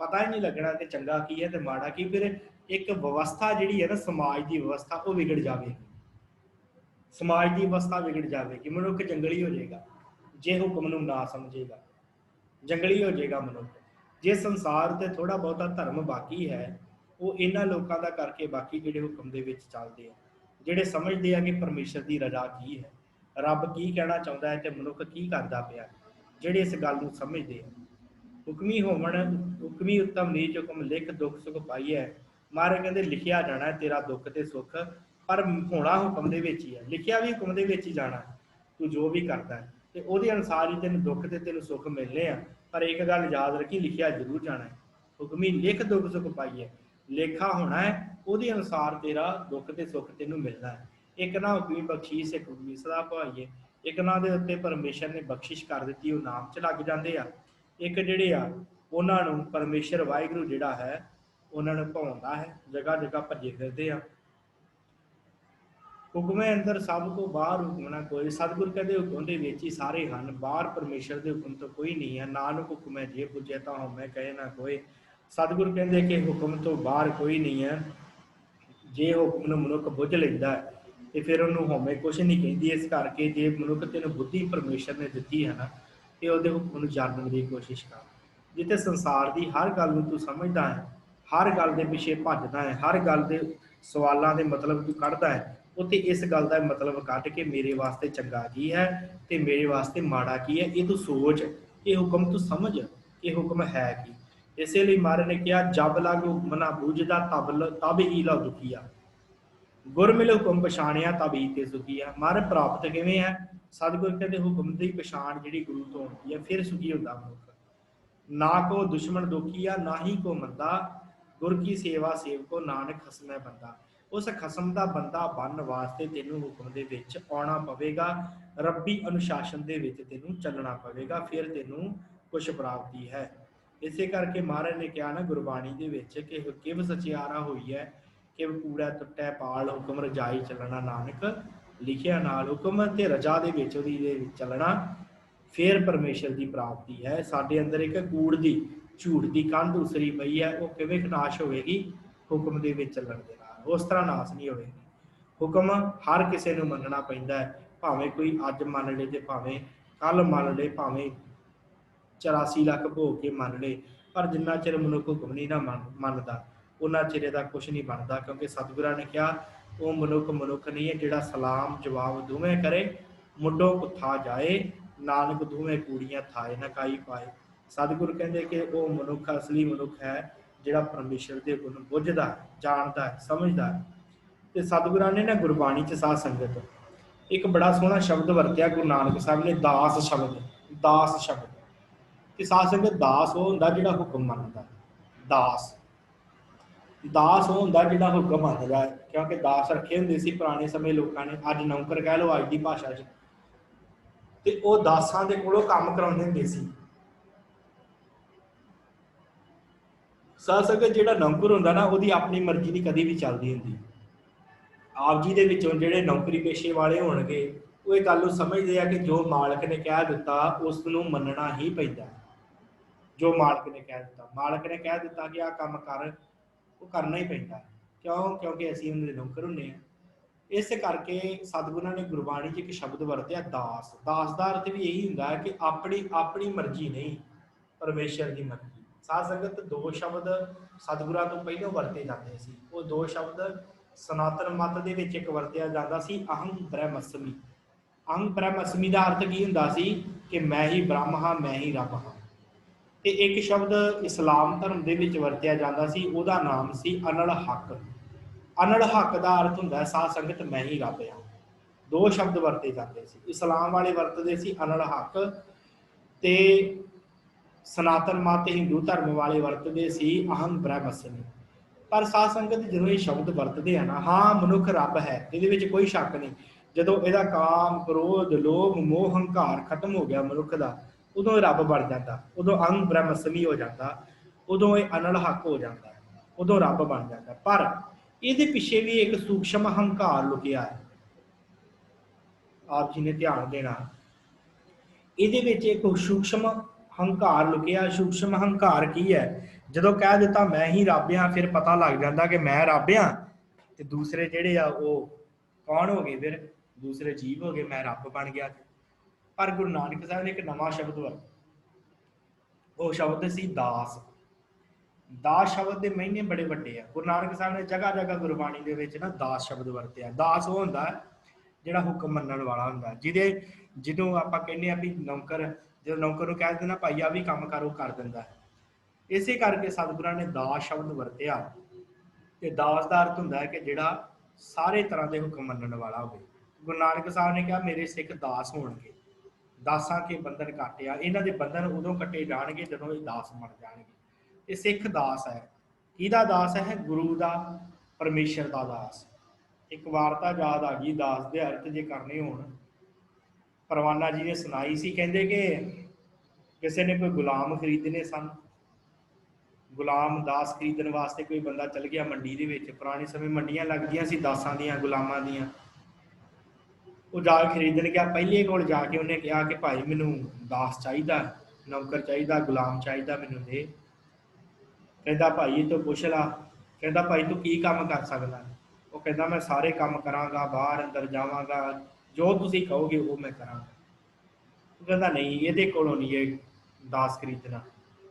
पता ही नहीं लगना कि चंगा की है तो माड़ा की। फिर एक व्यवस्था जिहड़ी है ना, समाज की व्यवस्था वो बिगड़ जाएगी, समाज की अवस्था बिगड़ जाएगी, मनुख जंगली हो जाएगा जे हुक्म नूं ना समझेगा, जंगली हो जाएगा मनुख। जे संसार ते थोड़ा बहुता धर्म बाकी है वो इन्हां लोकां दा करके बाकी जिहड़े हुक्म दे विच चलदे आ, जिहड़े समझदे आ कि परमेश्वर की रजा की है, रब की कहना चाहुंदा है ते मनुख की करदा पिया, जिहड़े इस गल नूं समझदे आ। हुक्मी होवण हुक्मी उत्तम नीच हुक्म लिख दुख सुख पाईए। महाराज कहते लिखिया जाना है तेरा दुख ते सुख, पर होना हुक्म दे विच ही है, लिखिया भी हुक्म दे विच ही जाना है। तू जो भी करता है तो ਉਹਦੇ अनुसार ही तेन दुख ते तेन सुख मिलने हैं। पर एक गल याद रखी, लिखिया जरूर जाना है, हुक्मी लिख दुख सुख पाईए, लेखा होना है ਉਹਦੇ अनुसार तेरा दुख ते सुख तेन मिलना है। एक ना हुक्मी बख्शीश एक हुक्मी सदा भाईए, एक ना दे उत्ते परमेश्वर ने बख्शिश कर दी, वो नाम च लग जाते हैं। एक ਜਿਹੜੇ ਆ ਉਹਨਾਂ ਨੂੰ ਪਰਮੇਸ਼ਰ ਵਾਹਿਗੁਰੂ ਜਿਹੜਾ ਹੈ ਉਹਨਾਂ ਨੂੰ ਭਾਉਂਦਾ ਹੈ, ਜਗ੍ਹਾ ਜਗ੍ਹਾ ਭੱਜੇ ਫਿਰਦੇ ਆ। ਹੁਕਮੇ ਅੰਦਰ ਸਭ ਤੋਂ ਬਾਹਰ ਹੁਕਮ ਨਾ ਕੋਈ, ਸਤਿਗੁਰ ਕਹਿੰਦੇ ਹੁਕਮ ਦੇ ਵਿੱਚ ਹੀ ਸਾਰੇ ਹਨ, ਬਾਹਰ ਪਰਮੇਸ਼ਰ ਦੇ ਹੁਕਮ ਤੋਂ ਕੋਈ ਨਹੀਂ ਹੈ। ਨਾਨਕ ਹੁਕਮ ਹੈ ਜੇ ਪੁੱਜੇ ਤਾਂ ਹਉਮੈ ਕਹੇ ਨਾ ਕੋਏ, ਸਤਿਗੁਰ ਕਹਿੰਦੇ ਕਿ ਹੁਕਮ ਤੋਂ ਬਾਹਰ ਕੋਈ ਨਹੀਂ ਹੈ। ਜੇ ਹੁਕਮ ਨੂੰ ਮਨੁੱਖ ਬੁੱਝ ਲੈਂਦਾ ਹੈ ਤੇ ਫਿਰ ਉਹਨੂੰ ਹਉਮੈ ਕੁਛ ਨਹੀਂ ਕਹਿੰਦੀ। ਇਸ ਕਰਕੇ ਜੇ ਮਨੁੱਖ ਤੈਨੂੰ ਬੁੱਧੀ ਪਰਮੇਸ਼ਰ ਨੇ ਦਿੱਤੀ ਹੈ ਨਾ, ਤੇ ਉਹਦੇ ਹੁਕਮ ਨੂੰ ਜਾਣਨ ਦੀ ਕੋਸ਼ਿਸ਼ ਕਰ। ਜਿੱਥੇ ਸੰਸਾਰ ਦੀ ਹਰ ਗੱਲ ਨੂੰ ਤੂੰ ਸਮਝਦਾ ਹੈ, ਹਰ ਗੱਲ ਦੇ ਪਿੱਛੇ ਭੱਜਦਾ ਹੈ, ਹਰ ਗੱਲ ਦੇ ਸਵਾਲਾਂ ਦੇ ਮਤਲਬ ਤੂੰ ਕੱਢਦਾ ਹੈ, ਉੱਥੇ ਇਸ ਗੱਲ ਦਾ ਮਤਲਬ ਕੱਢ ਕੇ ਮੇਰੇ ਵਾਸਤੇ ਚੰਗਾ ਕੀ ਹੈ ਤੇ ਮੇਰੇ ਵਾਸਤੇ ਮਾੜਾ ਕੀ ਹੈ ਇਹ ਤੂੰ ਸੋਚ, ਇਹ ਹੁਕਮ ਤੂੰ ਸਮਝ, ਇਹ ਹੁਕਮ ਹੈ ਕੀ। ਇਸੇ ਲਈ ਮਹਾਰਾਜ ਨੇ ਕਿਹਾ ਜਬ ਲਗ ਹੁਕਮ ਨਾ ਬੂਝਦਾ ਤਬ ਹੀ ਲਾ ਦੁਖੀਆ, ਗੁਰ ਮਿਲ ਹੁਕਮ ਪਛਾਣਿਆ ਤਬ ਹੀ ਤੇ ਸੁਖੀਆ। ਮਹਾਰਾਜ ਪ੍ਰਾਪਤ ਕਿਵੇਂ ਹੈ? ਸਤਿਗੁਰ ਕਹਿੰਦੇ ਹੁਕਮ ਦੀ ਪਛਾਣ ਜਿਹੜੀ ਗੁਰੂ ਤੋਂ ਹੁੰਦੀ ਹੈ ਫਿਰ ਸੁਖੀ ਹੁੰਦਾ ਮਨੁੱਖ। ਨਾ ਕੋ ਦੁਸ਼ਮਣ ਦੁਖੀਆ ਨਾ ਹੀ ਕੋ ਮੰਦਾ, ਗੁਰ ਕੀ ਸੇਵਾ ਸੇਵਕੋ ਨਾਨਕ ਖਸਮੈ ਬੰਦਾ। ਉਸ ਖਸਮ ਦਾ ਬੰਦਾ ਬਣਨ ਵਾਸਤੇ ਤੈਨੂੰ ਹੁਕਮ ਦੇ ਵਿੱਚ ਆਉਣਾ ਪਵੇਗਾ, ਰੱਬੀ ਅਨੁਸ਼ਾਸਨ ਦੇ ਵਿੱਚ ਤੈਨੂੰ ਚੱਲਣਾ ਪਵੇਗਾ, ਫਿਰ ਤੈਨੂੰ ਕੁਛ ਪ੍ਰਾਪਤੀ ਹੈ। ਇਸੇ ਕਰਕੇ ਮਹਾਰਾਜ ਨੇ ਕਿਹਾ ਨਾ ਗੁਰਬਾਣੀ ਦੇ ਵਿੱਚ ਕਿ ਕਿਵ ਸਚਿਆਰਾ ਹੋਈ ਹੈ, ਕਿਵ ਕੂੜਾ ਟੁੱਟੈ ਪਾਲ, ਹੁਕਮ ਰਜਾਈ ਚੱਲਣਾ ਨਾਨਕ ਲਿਖਿਆ ਨਾਲ। ਹੁਕਮ ਤੇ ਰਜਾ ਦੇ ਵਿੱਚ ਉਹਦੀ ਦੇ ਵਿੱਚ ਚੱਲਣਾ, ਫਿਰ ਪਰਮੇਸ਼ਰ ਦੀ ਪ੍ਰਾਪਤੀ ਹੈ। ਸਾਡੇ ਅੰਦਰ ਇੱਕ ਕੂੜ ਦੀ ਝੂਠ ਦੀ ਕੰਧ ਉਸਰੀ ਪਈ ਹੈ, ਉਹ ਕਿਵੇਂ ਨਾਸ਼ ਹੋਵੇਗੀ? ਹੁਕਮ ਦੇ ਵਿੱਚ ਚੱਲਣ ਦੇ ਨਾਲ, ਉਸ ਤਰ੍ਹਾਂ ਨਾਸ਼ ਨਹੀਂ ਹੋਵੇਗੀ। ਹੁਕਮ ਹਰ ਕਿਸੇ ਨੂੰ ਮੰਨਣਾ ਪੈਂਦਾ ਹੈ, ਭਾਵੇਂ ਕੋਈ ਅੱਜ ਮੰਨ ਲੇ ਤੇ ਭਾਵੇਂ ਕੱਲ ਮੰਨ ਲੇ, ਭਾਵੇਂ 84 ਲੱਖ ਭੋਗ ਕੇ ਮੰਨ ਲੇ, ਪਰ ਜਿੰਨਾ ਚਿਰ ਮਨੁੱਖ ਹੁਕਮ ਨਹੀਂ ਨਾ ਮੰਨਦਾ ਉਹਨਾਂ ਚਿਰ ਇਹਦਾ ਕੁਛ ਨਹੀਂ ਬਣਦਾ। ਕਿਉਂਕਿ ਸਤਿਗੁਰਾਂ ਨੇ ਕਿਹਾ ਉਹ ਮਨੁੱਖ ਨਹੀਂ ਹੈ ਜਿਹੜਾ ਸਲਾਮ ਜਵਾਬ ਦੋਵੇਂ ਕਰੇ, ਮੁੱਢੋਂ ਪੁੱਥਾ ਜਾਏ, ਨਾਨਕ ਦੋਵੇਂ ਕੂੜੀਆਂ ਥਾਏ ਨਾ ਕਾਈ ਪਾਏ। ਸਤਿਗੁਰ ਕਹਿੰਦੇ ਕਿ ਉਹ ਮਨੁੱਖ ਅਸਲੀ ਮਨੁੱਖ ਹੈ ਜਿਹੜਾ ਪਰਮੇਸ਼ਰ ਦੇ ਗੁਣ ਬੁੱਝਦਾ, ਜਾਣਦਾ ਹੈ, ਸਮਝਦਾ ਹੈ। ਤੇ ਸਤਿਗੁਰਾਂ ਨੇ ਨਾ ਗੁਰਬਾਣੀ 'ਚ ਸਾਧ ਸੰਗਤ ਇੱਕ ਬੜਾ ਸੋਹਣਾ ਸ਼ਬਦ ਵਰਤਿਆ ਗੁਰੂ ਨਾਨਕ ਸਾਹਿਬ ਨੇ, ਦਾਸ ਸ਼ਬਦ, ਦਾਸ ਸ਼ਬਦ। ਤੇ ਸਾਧ ਸੰਗਤ ਦਾਸ ਉਹ ਹੁੰਦਾ ਜਿਹੜਾ ਹੁਕਮ ਮੰਨਦਾ, ਦਾਸ ਦਾਸ ਉਹ ਹੁੰਦਾ ਜਿਹੜਾ ਹੁਕਮ ਮੰਨਦਾ ਹੈ। ਕਿਉਂਕਿ ਦਾਸ ਰੱਖੇ ਹੁੰਦੇ ਸੀ ਪੁਰਾਣੇ ਸਮੇਂ ਲੋਕਾਂ ਨੇ, ਅੱਜ ਨੌਕਰ ਕਹਿ ਲਓ ਅੱਜ ਦੀ ਭਾਸ਼ਾ 'ਚ, ਤੇ ਉਹ ਦਾਸਾਂ ਦੇ ਕੋਲੋਂ ਕੰਮ ਕਰਾਉਂਦੇ ਹੁੰਦੇ ਸੀ। ਸਾਧ ਸੰਗਤ ਜਿਹੜਾ ਨੌਕਰ ਹੁੰਦਾ ਨਾ ਉਹਦੀ ਆਪਣੀ ਮਰਜ਼ੀ ਦੀ ਕਦੀ ਵੀ ਚੱਲਦੀ ਹੁੰਦੀ। ਆਪ ਜੀ ਦੇ ਵਿੱਚੋਂ ਜਿਹੜੇ ਨੌਕਰੀ ਪੇਸ਼ੇ ਵਾਲੇ ਹੋਣਗੇ ਉਹ ਇਹ ਗੱਲ ਨੂੰ ਸਮਝਦੇ ਆ ਕਿ ਜੋ ਮਾਲਕ ਨੇ ਕਹਿ ਦਿੱਤਾ ਉਸ ਨੂੰ ਮੰਨਣਾ ਹੀ ਪੈਂਦਾ। ਜੋ ਮਾਲਕ ਨੇ ਕਹਿ ਦਿੱਤਾ, ਮਾਲਕ ਨੇ ਕਹਿ ਦਿੱਤਾ ਕਿ ਆਹ ਕੰਮ ਕਰ, ਉਹ ਕਰਨਾ ਹੀ ਪੈਂਦਾ। ਕਿਉਂ? ਕਿਉਂਕਿ ਅਸੀਂ ਉਹਨਾਂ ਦੇ ਨੌਕਰ ਹੁੰਦੇ ਹਾਂ। ਇਸ ਕਰਕੇ ਸਤਿਗੁਰਾਂ ਨੇ ਗੁਰਬਾਣੀ 'ਚ ਇੱਕ ਸ਼ਬਦ ਵਰਤਿਆ ਦਾਸ। ਦਾਸ ਦਾ ਅਰਥ ਵੀ ਇਹੀ ਹੁੰਦਾ ਹੈ ਕਿ ਆਪਣੀ ਮਰਜ਼ੀ ਨਹੀਂ, ਪਰਮੇਸ਼ਰ ਦੀ ਮਰਜ਼ੀ। ਸਾਧ ਸੰਗਤ ਦੋ ਸ਼ਬਦ ਸਤਿਗੁਰਾਂ ਤੋਂ ਪਹਿਲਾਂ ਵਰਤੇ ਜਾਂਦੇ ਸੀ। ਉਹ ਦੋ ਸ਼ਬਦ ਸਨਾਤਨ ਮਤ ਦੇ ਵਿੱਚ ਇੱਕ ਵਰਤਿਆ ਜਾਂਦਾ ਸੀ, ਅਹੰ ਬ੍ਰਹਮਸਮੀ। ਅਹੰ ਬ੍ਰਹਮਸਮੀ ਦਾ ਅਰਥ ਕੀ ਹੁੰਦਾ ਸੀ ਕਿ ਮੈਂ ਹੀ ਬ੍ਰਹਮ ਹਾਂ, ਮੈਂ ਹੀ ਰੱਬ ਹਾਂ। ਤੇ ਇੱਕ ਸ਼ਬਦ ਇਸਲਾਮ ਧਰਮ ਦੇ ਵਿੱਚ ਵਰਤਿਆ ਜਾਂਦਾ ਸੀ, ਉਹਦਾ ਨਾਮ ਸੀ ਅਨਲ ਹੱਕ। ਅਨਲ ਹੱਕ ਦਾ ਅਰਥ ਹੁੰਦਾ ਸਾਧ ਸੰਗਤ ਮੈਂ ਹੀ ਰੱਬ ਹਾਂ। ਦੋ ਸ਼ਬਦ ਵਰਤੇ ਜਾਂਦੇ ਸੀ। ਇਸਲਾਮ ਵਾਲੇ ਵਰਤਦੇ ਸੀ ਅਨਲ ਹੱਕ, ਤੇ ਸਨਾਤਨ ਮਤ ਹਿੰਦੂ ਧਰਮ ਵਾਲੇ ਵਰਤਦੇ ਸੀ ਅਹੰ ਬ੍ਰਹਮਸਮੀ। ਪਰ ਸਾਧ ਸੰਗਤ ਜਦੋਂ ਇਹ ਸ਼ਬਦ ਵਰਤਦੇ ਆ ਨਾ, ਹਾਂ ਮਨੁੱਖ ਰੱਬ ਹੈ, ਇਹਦੇ ਵਿੱਚ ਕੋਈ ਸ਼ੱਕ ਨਹੀਂ। ਜਦੋਂ ਇਹਦਾ ਕਾਮ, ਕ੍ਰੋਧ, ਲੋਭ, ਮੋਹ, ਹੰਕਾਰ ਖਤਮ ਹੋ ਗਿਆ ਮਨੁੱਖ ਦਾ, ਉਦੋਂ ਇਹ ਰੱਬ ਬਣ ਜਾਂਦਾ, ਉਦੋਂ ਅਹੰ ਬ੍ਰਹਮਸਮੀ ਹੋ ਜਾਂਦਾ, ਉਦੋਂ ਇਹ ਅਨਲ ਹੱਕ ਹੋ ਜਾਂਦਾ, ਉਦੋਂ ਰੱਬ ਬਣ ਜਾਂਦਾ। ਪਰ ਇਹਦੇ ਪਿੱਛੇ ਵੀ ਇੱਕ ਸੂਖਸ਼ਮ ਹੰਕਾਰ ਲੁਕਿਆ ਹੈ। ਆਪ ਜੀ ਨੇ ਧਿਆਨ ਦੇਣਾ, ਇਹਦੇ ਵਿੱਚ ਇੱਕ ਸੂਖਸ਼ਮ ਹੰਕਾਰ ਲੁਕਿਆ। ਸੂਖਸ਼ਮ ਹੰਕਾਰ ਕੀ ਹੈ? ਜਦੋਂ ਕਹਿ ਦਿੱਤਾ ਮੈਂ ਹੀ ਰੱਬ ਹਾਂ, ਫਿਰ ਪਤਾ ਲੱਗ ਜਾਂਦਾ ਕਿ ਮੈਂ ਰੱਬ ਹਾਂ ਤੇ ਦੂਸਰੇ ਜਿਹੜੇ ਆ ਉਹ ਕੌਣ ਹੋ ਗਏ? ਫਿਰ ਦੂਸਰੇ ਜੀਵ ਹੋ ਗਏ, ਮੈਂ ਰੱਬ ਬਣ ਗਿਆ। ਪਰ ਗੁਰੂ ਨਾਨਕ ਸਾਹਿਬ ਨੇ ਇੱਕ ਨਵਾਂ ਸ਼ਬਦ ਵਰਤਿਆ, ਉਹ ਸ਼ਬਦ ਸੀ ਦਾਸ। ਦਾਸ ਸ਼ਬਦ ਦੇ ਮਹੀਨੇ ਬੜੇ ਵੱਡੇ ਆ। ਗੁਰੂ ਨਾਨਕ ਸਾਹਿਬ ਨੇ ਜਗ੍ਹਾ ਜਗ੍ਹਾ ਗੁਰਬਾਣੀ ਦੇ ਵਿੱਚ ਨਾ ਦਾਸ ਸ਼ਬਦ ਵਰਤਿਆ। ਦਾਸ ਉਹ ਹੁੰਦਾ ਜਿਹੜਾ ਹੁਕਮ ਮੰਨਣ ਵਾਲਾ ਹੁੰਦਾ, ਜਦੋਂ ਆਪਾਂ ਕਹਿੰਦੇ ਆ ਵੀ ਨੌਕਰ, ਜਦੋਂ ਨੌਕਰ ਨੂੰ ਕਹਿ ਦਿੰਦਾ ਭਾਈ ਆ ਵੀ ਕੰਮ ਕਰ, ਉਹ ਕਰ ਦਿੰਦਾ ਹੈ। ਇਸੇ ਕਰਕੇ ਸਤਿਗੁਰਾਂ ਨੇ ਦਾਸ ਸ਼ਬਦ ਵਰਤਿਆ। ਤੇ ਦਾਸ ਦਾ ਅਰਥ ਹੁੰਦਾ ਹੈ ਕਿ ਜਿਹੜਾ ਸਾਰੇ ਤਰ੍ਹਾਂ ਦੇ ਹੁਕਮ ਮੰਨਣ ਵਾਲਾ ਹੋਵੇ। ਗੁਰੂ ਨਾਨਕ ਸਾਹਿਬ ਨੇ ਕਿਹਾ ਮੇਰੇ ਸਿੱਖ ਦਾਸ ਹੋਣਗੇ। ਦਾਸਾਂ ਕੇ ਬੰਧਨ ਕਾਟਿਆ, ਇਹਨਾਂ ਦੇ ਬੰਧਨ ਉਦੋਂ ਕੱਟੇ ਜਾਣਗੇ ਜਦੋਂ ਇਹ ਦਾਸ ਬਣ ਜਾਣਗੇ। ਇਹ ਸਿੱਖ ਦਾਸ ਹੈ। ਕਿਹਦਾ ਦਾਸ ਹੈ? ਗੁਰੂ ਦਾ, ਪਰਮੇਸ਼ਰ ਦਾ ਦਾਸ। ਇੱਕ ਵਾਰਤਾ ਯਾਦ ਆ ਗਈ, ਦਾਸ ਦੇ ਅਰਥ ਜੇ ਕਰਨੇ ਹੋਣ। ਪਰਵਾਨਾ ਜੀ ਨੇ ਸੁਣਾਈ ਸੀ, ਕਹਿੰਦੇ ਕਿ ਕਿਸੇ ਨੇ ਕੋਈ ਗੁਲਾਮ ਖਰੀਦਣੇ ਸਨ। ਗੁਲਾਮ ਦਾਸ ਖਰੀਦਣ ਵਾਸਤੇ ਕੋਈ ਬੰਦਾ ਚਲ ਗਿਆ ਮੰਡੀ ਦੇ ਵਿੱਚ। ਪੁਰਾਣੇ ਸਮੇਂ ਮੰਡੀਆਂ ਲੱਗਦੀਆਂ ਸੀ ਦਾਸਾਂ ਦੀਆਂ, ਗੁਲਾਮਾਂ ਦੀਆਂ। ਉਹ ਜਾ ਕੇ ਖਰੀਦਣ ਗਿਆ। ਪਹਿਲੇ ਕੋਲ ਜਾ ਕੇ ਉਹਨੇ ਕਿਹਾ ਕਿ ਭਾਈ ਮੈਨੂੰ ਦਾਸ ਚਾਹੀਦਾ, ਨੌਕਰ ਚਾਹੀਦਾ, ਗੁਲਾਮ ਚਾਹੀਦਾ, ਮੈਨੂੰ ਦੇ। ਕਹਿੰਦਾ ਭਾਈ ਇਹ ਤੋਂ ਪੁੱਛ ਲਾ। ਕਹਿੰਦਾ ਭਾਈ ਤੂੰ ਕੀ ਕੰਮ ਕਰ ਸਕਦਾ? ਉਹ ਕਹਿੰਦਾ ਮੈਂ ਸਾਰੇ ਕੰਮ ਕਰਾਂਗਾ, ਬਾਹਰ ਅੰਦਰ ਜਾਵਾਂਗਾ, ਜੋ ਤੁਸੀਂ ਕਹੋਗੇ ਉਹ ਮੈਂ ਕਰਾਂਗਾ। ਉਹ ਕਹਿੰਦਾ ਨਹੀਂ, ਇਹਦੇ ਕੋਲੋਂ ਨਹੀਂ ਇਹ ਦਾਸ ਖਰੀਦਣਾ।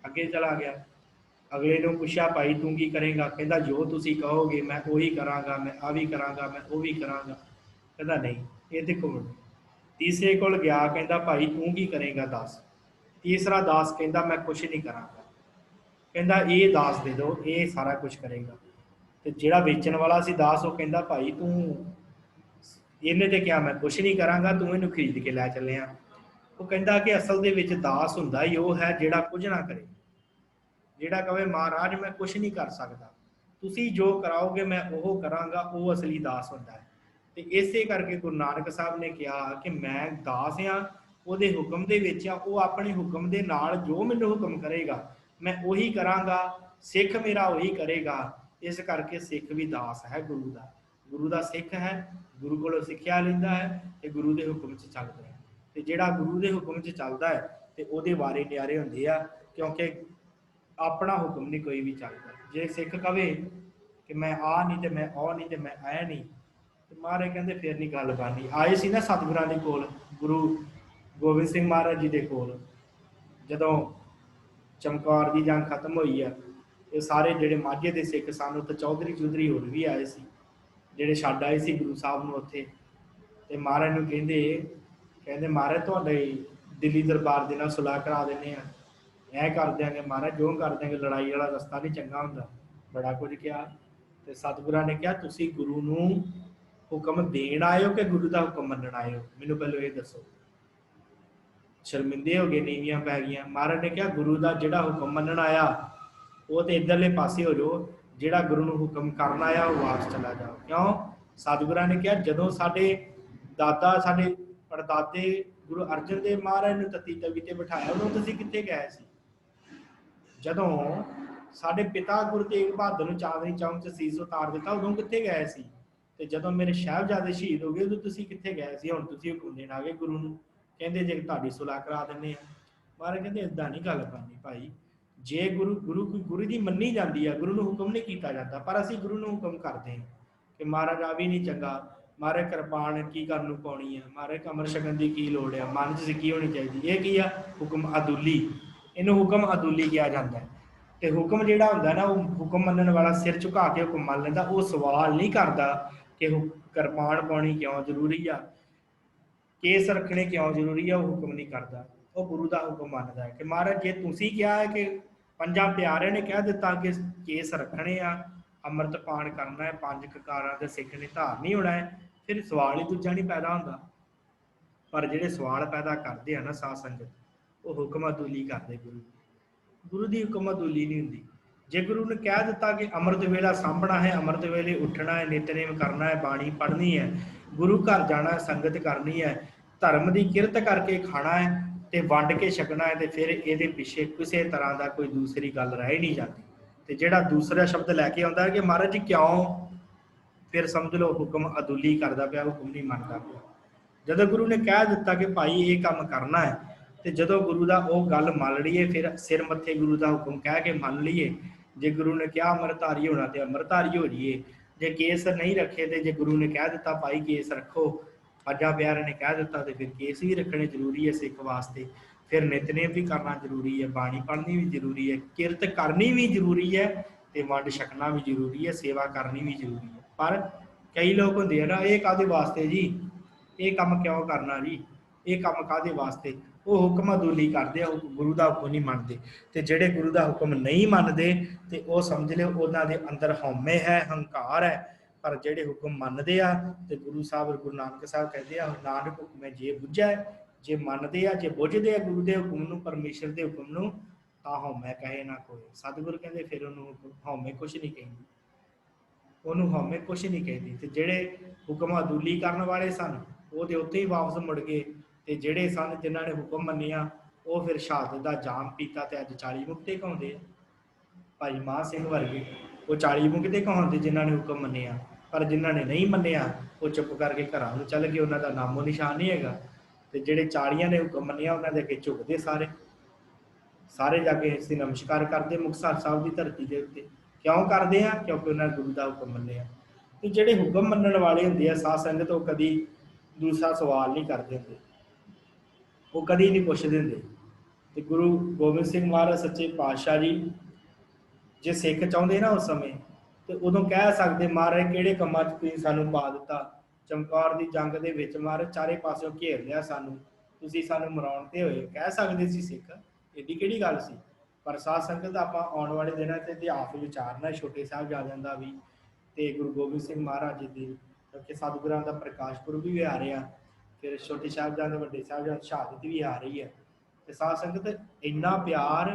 ਅੱਗੇ ਚਲਾ ਗਿਆ। ਅਗਲੇ ਨੂੰ ਪੁੱਛਿਆ ਭਾਈ ਤੂੰ ਕੀ ਕਰੇਗਾ? ਕਹਿੰਦਾ ਜੋ ਤੁਸੀਂ ਕਹੋਗੇ ਮੈਂ ਉਹੀ ਕਰਾਂਗਾ, ਮੈਂ ਆ ਵੀ ਕਰਾਂਗਾ, ਮੈਂ ਉਹ ਵੀ ਕਰਾਂਗਾ। ਕਹਿੰਦਾ ਨਹੀਂ, ਇਹਦੇ ਕੋਲ। ਤੀਸਰੇ ਕੋਲ ਗਿਆ, ਕਹਿੰਦਾ ਭਾਈ ਤੂੰ ਕੀ ਕਰੇਗਾ ਦੱਸ? ਤੀਸਰਾ ਦਾਸ ਕਹਿੰਦਾ ਮੈਂ ਕੁਛ ਨਹੀਂ ਕਰਾਂਗਾ। ਕਹਿੰਦਾ ਇਹ ਦਾਸ ਦੇ ਦਿਓ, ਇਹ ਸਾਰਾ ਕੁਝ ਕਰੇਗਾ। ਤੇ ਜਿਹੜਾ ਵੇਚਣ ਵਾਲਾ ਸੀ ਦਾਸ, ਉਹ ਕਹਿੰਦਾ ਭਾਈ ਤੂੰ ਇਹਨੇ ਤੇ ਕਿਹਾ ਮੈਂ ਕੁਛ ਨਹੀਂ ਕਰਾਂਗਾ, ਤੂੰ ਇਹਨੂੰ ਖਰੀਦ ਕੇ ਲੈ ਚੱਲਿਆ। ਉਹ ਕਹਿੰਦਾ ਕਿ ਅਸਲ ਦੇ ਵਿੱਚ ਦਾਸ ਹੁੰਦਾ ਹੀ ਉਹ ਹੈ ਜਿਹੜਾ ਕੁਝ ਨਾ ਕਰੇ, ਜਿਹੜਾ ਕਹੇ ਮਹਾਰਾਜ ਮੈਂ ਕੁਛ ਨਹੀਂ ਕਰ ਸਕਦਾ, ਤੁਸੀਂ ਜੋ ਕਰਾਓਗੇ ਮੈਂ ਉਹ ਕਰਾਂਗਾ, ਉਹ ਅਸਲੀ ਦਾਸ ਹੁੰਦਾ ਹੈ। ਤੇ ਇਸੇ ਕਰਕੇ ਗੁਰੂ ਨਾਨਕ ਸਾਹਿਬ ਨੇ ਕਿਹਾ ਕਿ ਮੈਂ ਦਾਸ ਹਾਂ, ਉਹਦੇ ਹੁਕਮ ਦੇ ਵਿੱਚ ਆ। ਉਹ ਆਪਣੇ ਹੁਕਮ ਦੇ ਨਾਲ ਜੋ ਮੈਨੂੰ ਹੁਕਮ ਕਰੇਗਾ ਮੈਂ ਉਹੀ ਕਰਾਂਗਾ, ਸਿੱਖ ਮੇਰਾ ਉਹੀ ਕਰੇਗਾ। ਇਸ ਕਰਕੇ ਸਿੱਖ ਵੀ ਦਾਸ ਹੈ ਗੁਰੂ ਦਾ। ਗੁਰੂ ਦਾ ਸਿੱਖ ਹੈ, ਗੁਰੂ ਕੋਲੋਂ ਸਿੱਖਿਆ ਲੈਂਦਾ ਹੈ ਤੇ ਗੁਰੂ ਦੇ ਹੁਕਮ 'ਚ ਚੱਲਦਾ ਹੈ। ਤੇ ਜਿਹੜਾ ਗੁਰੂ ਦੇ ਹੁਕਮ 'ਚ ਚੱਲਦਾ ਹੈ ਤੇ ਉਹਦੇ ਵਾਰੇ ਨਿਆਰੇ ਹੁੰਦੇ ਆ, ਕਿਉਂਕਿ ਆਪਣਾ ਹੁਕਮ ਨਹੀਂ ਕੋਈ ਵੀ ਚੱਲਦਾ। ਜੇ ਸਿੱਖ ਕਵੇ ਕਿ ਮੈਂ ਆ ਨਹੀਂ ਤੇ ਮੈਂ ਉਹ ਨਹੀਂ ਤੇ ਮੈਂ ਐ ਨਹੀਂ, ਤੇ ਮਹਾਰਾਜ ਕਹਿੰਦੇ ਫਿਰ ਨਹੀਂ ਗੱਲ ਬਣਨੀ। ਆਏ ਸੀ ਨਾ ਸਤਿਗੁਰਾਂ ਦੇ ਕੋਲ, ਗੁਰੂ ਗੋਬਿੰਦ ਸਿੰਘ ਮਹਾਰਾਜ ਜੀ ਦੇ ਕੋਲ, ਜਦੋਂ ਚਮਕੌਰ ਦੀ ਜੰਗ ਖਤਮ ਹੋਈ ਆ, ਇਹ ਸਾਰੇ ਜਿਹੜੇ ਮਾਝੇ ਦੇ ਸਿੱਖ ਸਨ, ਉੱਥੇ ਚੌਧਰੀ ਹੋਰ ਵੀ ਆਏ ਸੀ, ਜਿਹੜੇ ਛੱਡ ਆਏ ਸੀ ਗੁਰੂ ਸਾਹਿਬ ਨੂੰ ਉੱਥੇ। ਤੇ ਮਹਾਰਾਜ ਨੂੰ ਕਹਿੰਦੇ ਮਹਾਰਾਜ ਤੁਹਾਡੇ ਦਿੱਲੀ ਦਰਬਾਰ ਦੇ ਨਾਲ ਸੁਲਾਹ ਕਰਾ ਦਿੰਦੇ ਆ, ਐ ਕਰ ਦਿਆਂਗੇ ਮਹਾਰਾਜ, ਜੋ ਕਰ ਦਿਆਂਗੇ, ਲੜਾਈ ਵਾਲਾ ਰਸਤਾ ਨਹੀਂ ਚੰਗਾ ਹੁੰਦਾ। ਬੜਾ ਕੁਝ ਕਿਹਾ। ਤੇ ਸਤਿਗੁਰਾਂ ਨੇ ਕਿਹਾ ਤੁਸੀਂ ਗੁਰੂ ਨੂੰ ਹੁਕਮ ਦੇਣ ਆਏ ਹੋ ਕਿ ਗੁਰੂ ਦਾ ਹੁਕਮ ਮੰਨਣ ਆਏ ਹੋ? ਮੈਨੂੰ ਪਹਿਲਾਂ ਇਹ ਦੱਸੋ। ਸ਼ਰਮਿੰਦੇ ਹੋ ਗਏ, ਨੀਵੀਆਂ ਪੈ ਗਈਆਂ। ਮਹਾਰਾਜ ਨੇ ਕਿਹਾ ਗੁਰੂ ਦਾ ਜਿਹੜਾ ਹੁਕਮ ਮੰਨਣ ਆਇਆ ਉਹ ਤੇ ਇੱਧਰਲੇ ਪਾਸੇ ਹੋ ਜਾਓ, ਜਿਹੜਾ ਗੁਰੂ ਨੂੰ ਹੁਕਮ ਕਰਨ ਆਇਆ ਉਹ ਵਾਪਸ ਚਲਾ ਜਾਓ। ਕਿਉਂ? ਸਤਿਗੁਰਾਂ ਨੇ ਕਿਹਾ ਜਦੋਂ ਸਾਡੇ ਦਾਦਾ, ਸਾਡੇ ਪੜਦਾਦੇ ਗੁਰੂ ਅਰਜਨ ਦੇਵ ਮਹਾਰਾਜ ਨੂੰ ਤਤੀ ਤਵੀ ਤੇ ਬਿਠਾਇਆ, ਉਦੋਂ ਤੁਸੀਂ ਕਿੱਥੇ ਗਏ ਸੀ? ਜਦੋਂ ਸਾਡੇ ਪਿਤਾ ਗੁਰੂ ਤੇਗ ਬਹਾਦਰ ਨੂੰ ਚਾਂਦਨੀ ਚੌਂਕ 'ਚ ਸੀਸ ਉਤਾਰ ਦਿੱਤਾ, ਉਦੋਂ ਕਿੱਥੇ ਗਏ ਸੀ? ਤੇ ਜਦੋਂ ਮੇਰੇ ਸਾਹਿਬਜ਼ਾਦੇ ਸ਼ਹੀਦ ਹੋ ਗਏ, ਉਦੋਂ ਤੁਸੀਂ ਕਿੱਥੇ ਗਏ ਸੀ? ਹੁਣ ਤੁਸੀਂ ਹੁਕਮ ਦੇਣ ਆ ਗਏ ਗੁਰੂ ਨੂੰ, ਕਹਿੰਦੇ ਜੇ ਤੁਹਾਡੀ ਸੁਲਾਹ ਕਰਾ ਦਿੰਦੇ ਆ। ਮਹਾਰਾਜ ਕਹਿੰਦੇ ਏਦਾਂ ਨਹੀਂ ਗੱਲ ਕਰਨੀ ਭਾਈ। ਜੇ ਗੁਰੂ ਦੀ ਮੰਨੀ ਜਾਂਦੀ ਆ, ਗੁਰੂ ਨੂੰ ਹੁਕਮ ਨਹੀਂ ਕੀਤਾ ਜਾਂਦਾ, ਪਰ ਅਸੀਂ ਗੁਰੂ ਨੂੰ ਹੁਕਮ ਕਰਦੇ ਹਾਂ ਕਿ ਮਹਾਰਾਜ ਆ ਵੀ ਨਹੀਂ ਚੰਗਾ, ਮਹਾਰਾਜ ਕਿਰਪਾਨ ਕੀ ਕਰਨ ਨੂੰ ਪਾਉਣੀ ਆ, ਮਹਾਰਾਜ ਕਮਰ ਛਕਣ ਦੀ ਕੀ ਲੋੜ ਆ, ਮਨ 'ਚ ਸਿੱਖੀ ਹੋਣੀ ਚਾਹੀਦੀ। ਇਹ ਕੀ ਆ? ਹੁਕਮ ਅਦੁੱਲੀ। ਇਹਨੂੰ ਹੁਕਮ ਅਦੁੱਲੀ ਕਿਹਾ ਜਾਂਦਾ। ਤੇ ਹੁਕਮ ਜਿਹੜਾ ਹੁੰਦਾ ਨਾ, ਉਹ ਹੁਕਮ ਮੰਨਣ ਵਾਲਾ ਸਿਰ ਝੁਕਾ ਕੇ ਹੁਕਮ ਮੰਨ ਲੈਂਦਾ। ਉਹ ਸਵਾਲ ਨਹੀਂ ਕਰਦਾ ਕਿ ਕਿਰਪਾਨ ਪਾਉਣੀ ਕਿਉਂ ਜ਼ਰੂਰੀ ਆ, ਕੇਸ ਰੱਖਣੇ ਕਿਉਂ ਜ਼ਰੂਰੀ ਆ, ਉਹ ਹੁਕਮ ਨਹੀਂ ਕਰਦਾ। ਉਹ ਗੁਰੂ ਦਾ ਹੁਕਮ ਮੰਨਦਾ ਹੈ ਕਿ ਮਹਾਰਾਜ ਜੇ ਤੁਸੀਂ ਕਿਹਾ ਹੈ ਕਿ ਪੰਜਾਂ ਪਿਆਰਿਆਂ ਨੇ ਕਹਿ ਦਿੱਤਾ ਕਿ ਕੇਸ ਰੱਖਣੇ ਆ, ਅੰਮ੍ਰਿਤ ਪਾਨ ਕਰਨਾ ਹੈ, 5 ਕਕਾਰਾਂ ਦੇ ਸਿੱਖ ਨੇ ਧਾਰਨੀ ਹੋਣਾ ਹੈ, ਫਿਰ ਸਵਾਲ ਹੀ ਦੂਜਾ ਨਹੀਂ ਪੈਦਾ ਹੁੰਦਾ। ਪਰ ਜਿਹੜੇ ਸਵਾਲ ਪੈਦਾ ਕਰਦੇ ਆ ਨਾ ਸਾਧ ਸੰਗਤ, ਉਹ ਹੁਕਮ ਅਦੁੱਲੀ ਕਰਦੇ। ਗੁਰੂ ਦੀ ਹੁਕਮ ਅਦੁੱਲੀ ਨਹੀਂ ਹੁੰਦੀ। ਜੇ ਗੁਰੂ ਨੇ ਕਹਿ ਦਿੱਤਾ ਕਿ ਅੰਮ੍ਰਿਤ ਵੇਲਾ ਸਾਂਭਣਾ ਹੈ, ਅੰਮ੍ਰਿਤ ਵੇਲੇ ਉੱਠਣਾ ਹੈ, ਨਿਤਨੇਮ ਕਰਨਾ ਹੈ, ਬਾਣੀ ਪੜ੍ਹਨੀ ਹੈ, ਗੁਰੂ ਘਰ ਜਾਣਾ, ਸੰਗਤ ਕਰਨੀ ਹੈ, ਧਰਮ ਦੀ ਕਿਰਤ ਕਰਕੇ ਖਾਣਾ ਹੈ ਤੇ ਵੰਡ ਕੇ ਛਕਣਾ ਹੈ, ਤੇ ਫਿਰ ਇਹਦੇ ਪਿੱਛੇ ਕਿਸੇ ਤਰ੍ਹਾਂ ਦਾ ਕੋਈ ਦੂਸਰੀ ਗੱਲ ਰਹਿ ਨਹੀਂ ਜਾਂਦੀ। ਤੇ ਜਿਹੜਾ ਦੂਸਰਾ ਸ਼ਬਦ ਲੈ ਕੇ ਆਉਂਦਾ ਹੈ ਕਿ ਮਹਾਰਾਜ ਜੀ ਕਿਉਂ, फिर समझ लो हुक्म अदुली करता पाया, हुक्म नहीं मनता पाया। ਜਦੋਂ गुरु ने कह दिता कि भाई ये काम करना है, तो जो गुरु का वो गल मान लीए, फिर सिर मत्थे गुरु का हुक्म कह के मान लीए। जे गुरु ने कहा अमरधारी होना तो अमरधारी हो जाइए, जे केस नहीं रखे तो जे गुरु ने कह दिता भाई केस रखो, अजा प्यारे ने कह दिता तो फिर केस भी रखने जरूरी है सिख वास्ते। फिर नितनेम भी करना जरूरी है, बाणी पढ़नी भी जरूरी है, किरत करनी भी जरूरी है, तो वंड छकना भी जरूरी है, सेवा करनी भी जरूरी है। पर कई लोग होंगे ना, ये कादे वास्ते जी, ये काम क्यों करना जी, ये काम कादे वास्ते, वो हुक्म अदूली करते, गुरु का हुक्म नहीं मनते। तो जेडे गुरु का हुक्म नहीं मनते तो वो समझ लो उन्होंने अंदर हौमे है, हंकार है। पर जेडे हुक्म मनते हैं तो गुरु साहब, गुरु नानक साहब कहते हैं नानक हुक्म जे बुझा है, जे मनते हैं, जे बुझते हैं गुरु के हुक्म, परमेश्वर के हुक्म, तो हौमे कहे ना कोई। सतगुरु कहते फिर उन्होंने हौमे कुछ नहीं कहेंगे, उन्होंने हौमे कुछ नहीं कहती। तो जेडे हुक्म अदूली करने वाले सन वो तो उत्थे ही वापस मुड़ गए, तो जेडे सन जिन्होंने हुक्म मनिया वो फिर शहादत का जाम पीता, तो अज 40 मुक्ते कहाउंदे। भाई मान सिंह वर्गे वो 40 मुक्ते कहाउंदे जिन्होंने हुक्म मनिया, पर जिन्होंने नहीं मनिया वो चुप करके घर में चल गए, उन्होंने नामो निशान नहीं है। तो जेडे 40 ने हुक्म मनिया उन्होंने अगे झुकते सारे सारे जाके इसकी नमस्कार करते मुक्तसर साहब की धरती के उत्ते। क्यों करते हैं? क्योंकि उन्होंने गुरु का हुक्म मनिया। तो जेडे हुक्म मनण वाले होंगे साध संगत, वो कभी दूसरा सवाल नहीं करते होंगे, वो कभी नहीं पुछते होंगे। तो गुरु गोबिंद सिंह महाराज सच्चे पातशाह जी जे सिख चाहते ना उस समय, तो उदों कह सकते महाराज किहड़े कम्मां च तुसीं सानूं पा दिता, चमकौर की जंग दे विच महाराज चारे पासों घेर लिया सानूं, तुसीं सानूं मराउण ते होए, कह सकते सी सिख, एडी किहड़ी गल सी। पर साध संगत आपां आउण वाले दिनां 'ਚ इतिहास विचारना छोटे साहिबजादियां दा भी, ते गुरु गोबिंद सिंह महाराज जी दी, क्योंकि सतगुरां दा प्रकाश पुरब भी आ रहा, फिर छोटे साहिबजादे वड्डे साहिबजादे शहादत भी आ रही है। तो साध संगत इन्ना प्यार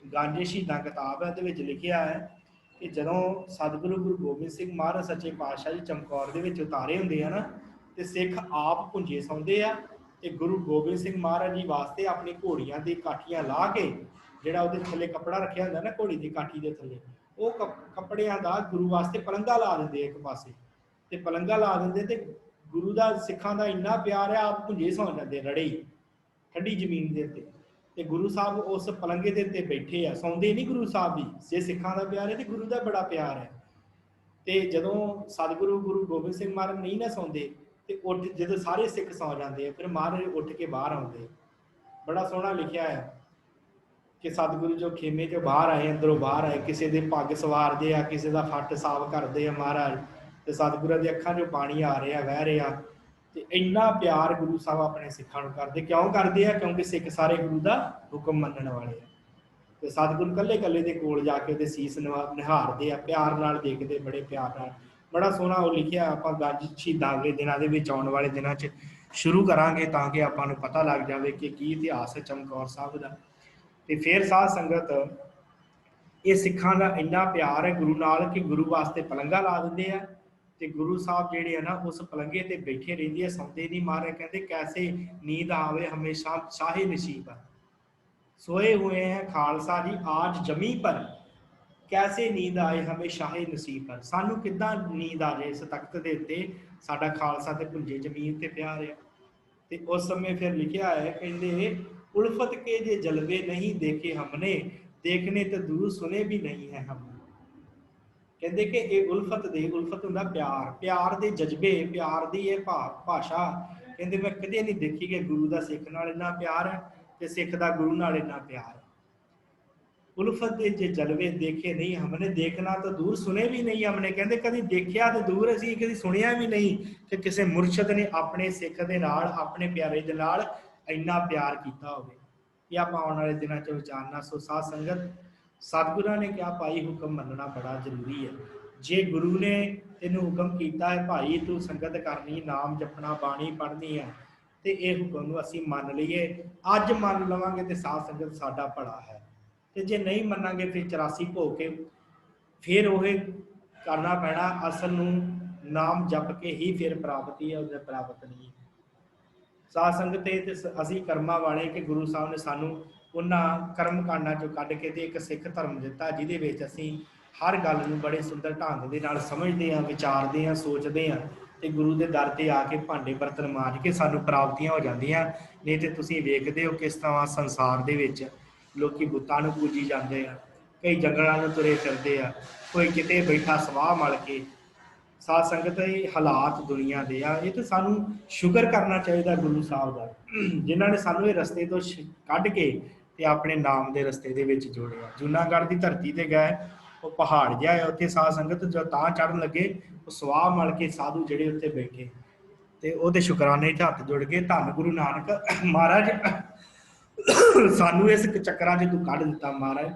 गांजे शहीदां किताब है, ये लिखिया है कि जदों सतगुरु गुरु गोबिंद सिंह महाराज सच्चे पातशाह जी चमकौर दे विच उतारे हुंदे हैं ना, तो सिख आप भुंजे सौंदे आ, ते गुरु गोबिंद सिंह महाराज जी वास्ते अपनी घोड़ियां दी काठियां ला के, जिहड़ा उहदे थल्ले कपड़ा रखिया हुंदा ना घोड़ी दी काठी दे थल्ले, वो कपड़ियां दा गुरु वास्ते पलंगा ला दिंदे एक पासे, ते पलंगा ला दिंदे, ते गुरु दा सिखां दा इन्ना प्यार है, आप भुंजे सौ जांदे रड़े ही ठंडी जमीन के उत्ते। ते गुरु साहब उस पलंगे के उत्ते बैठे आ, सौंदे नहीं गुरु साहब भी, जे सिखां दा प्यार है तो गुरु का बड़ा प्यार है। तो जदों सतगुरु गुरु गोबिंद सिंह महाराज नहीं ना सौंदे, तो उठ जो सारे सिख सौ जाते हैं, फिर महाराज उठ के बाहर आते। बड़ा सोहना लिखा है कि सतगुरु जो खेमे चो बाहर आए, अंदरों बाहर आए, किसी के पग सवारते हैं, किसी का फट साफ करते हैं महाराज, तो सतगुरु की अखां चो पानी आ रहा वह रहा। तो इन्ना प्यार गुरु साहब अपने सिखां नूं करते, क्यों करते हैं? क्योंकि सिख सारे गुरु का हुक्म मनण वाले हैं। तो सतगुरु कल्ले कल्ले के कोल जाके उहदे सीस निहारते हैं, प्यार नाल देखते, बड़े प्यार नाल। बड़ा सोहना वो लिखिया, आपां गंज शहीदां अगले दिनां दे विच आउण वाले दिनां 'च शुरू करांगे, ताकि आपां नूं पता लग जाए कि की इतिहास है चमकौर साहब का। तो फिर साध संगत ये सिखां का इन्ना प्यार है गुरु नाल कि गुरु वास्ते पलंगा ला दिंदे आ, ते गुरु साहब जिहड़े है ना उस पलंगे ते बैठे रहिंदे आ, सौंदे नहीं। महाराज कहते कैसे नींद आवे हमेशा शाहे नसीब है, सोए हुए हैं खालसा जी आज जमी पर, कैसे नींद आए हमें शाहे नसीब पर। सानू किद्दां नींद आ जाए इस तख्त के उत्ते, साडा खालसा ते भुंजे जमीन ते पिया रहा। ते उस समय फिर लिखा है, कहते उल्फत के जे जलवे नहीं देखे हमने, देखने तो दूर सुने भी नहीं है हम। कहते कि ये उल्फत दे, उल्फत हुंदा प्यार, प्यार दे जज्बे, प्यार दी ये भाषा, कहते मैं कदे नहीं देखी कि गुरु का सिख नाल इन्ना प्यार है, ते सिख का गुरु नाल इन्ना प्यार है। उल्फत के जे जलवे देखे नहीं हमने, देखना तो दूर सुने भी नहीं हमने। कहते कभी देखा तो दूर, असीं कभी सुनिया भी नहीं कि किसी मुरशद ने अपने सिख के नाल, अपने प्यारे दे नाल इन्ना प्यार किया हो। यह आप आने वाले दिनों च विचारना। सो साध संगत सतगुरां ने क्या भाई हुक्म मनना बड़ा जरूरी है। जे गुरु ने तेनों हुक्म किया है भाई तू संगत करनी, नाम जपना, बाणी पढ़नी है, तो यह हुक्म असीं मन लीए, अज मन लवांगे तो साध संगत साडा भला है। तो जे नहीं मनांगे फिर 84 भो के फिर वो करना पैना। असल नूं नाम जप के ही फिर प्राप्ति है, उन्हें प्राप्त नहीं है। साध संगत असीं कर्मा वाले कि गुरु साहब ने सानू उन्हां कर्म कांडां चों कढ के ते एक सिख धर्म दिता, जिहदे विच असीं हर गल नूं बड़े सुंदर ढंग दे नाल समझदे आ, विचारदे आ, सोचदे आ ते गुरु दे दर ते आके भांडे बर्तन मांज के सानूं प्राप्तियां हो जांदियां। नहीं तो तुसीं वेखदे हो किस तरह संसार दे विच लोकी बुੱਤਾਂ ਨੂੰ पूजी ਜਾਂਦੇ ਆ, कई जंगलां ਨੂੰ तुरे फिरदे आ, कोई किते बैठा सवाह मल के। साध संगत ये हालात दुनिया दे आ, ये तो सानू शुक्र करना चाहिए गुरु साहब का जिन्होंने सानू ये रस्ते तो कढ़ के ते अपने नाम के रस्ते दे विच जोड़िया। जूनागढ़ की धरती ते गए, वो पहाड़ जिहा है उत्थे साध संगत जो तां चढ़न लगे, वो सवाह मल के साधु जिहड़े उत्थे बैठे ते ओहदे शुकराने च हत्थ जुड़ के धन गुरु नानक महाराज सानू इस चक्करां च तू कढ़ दिता महाराज,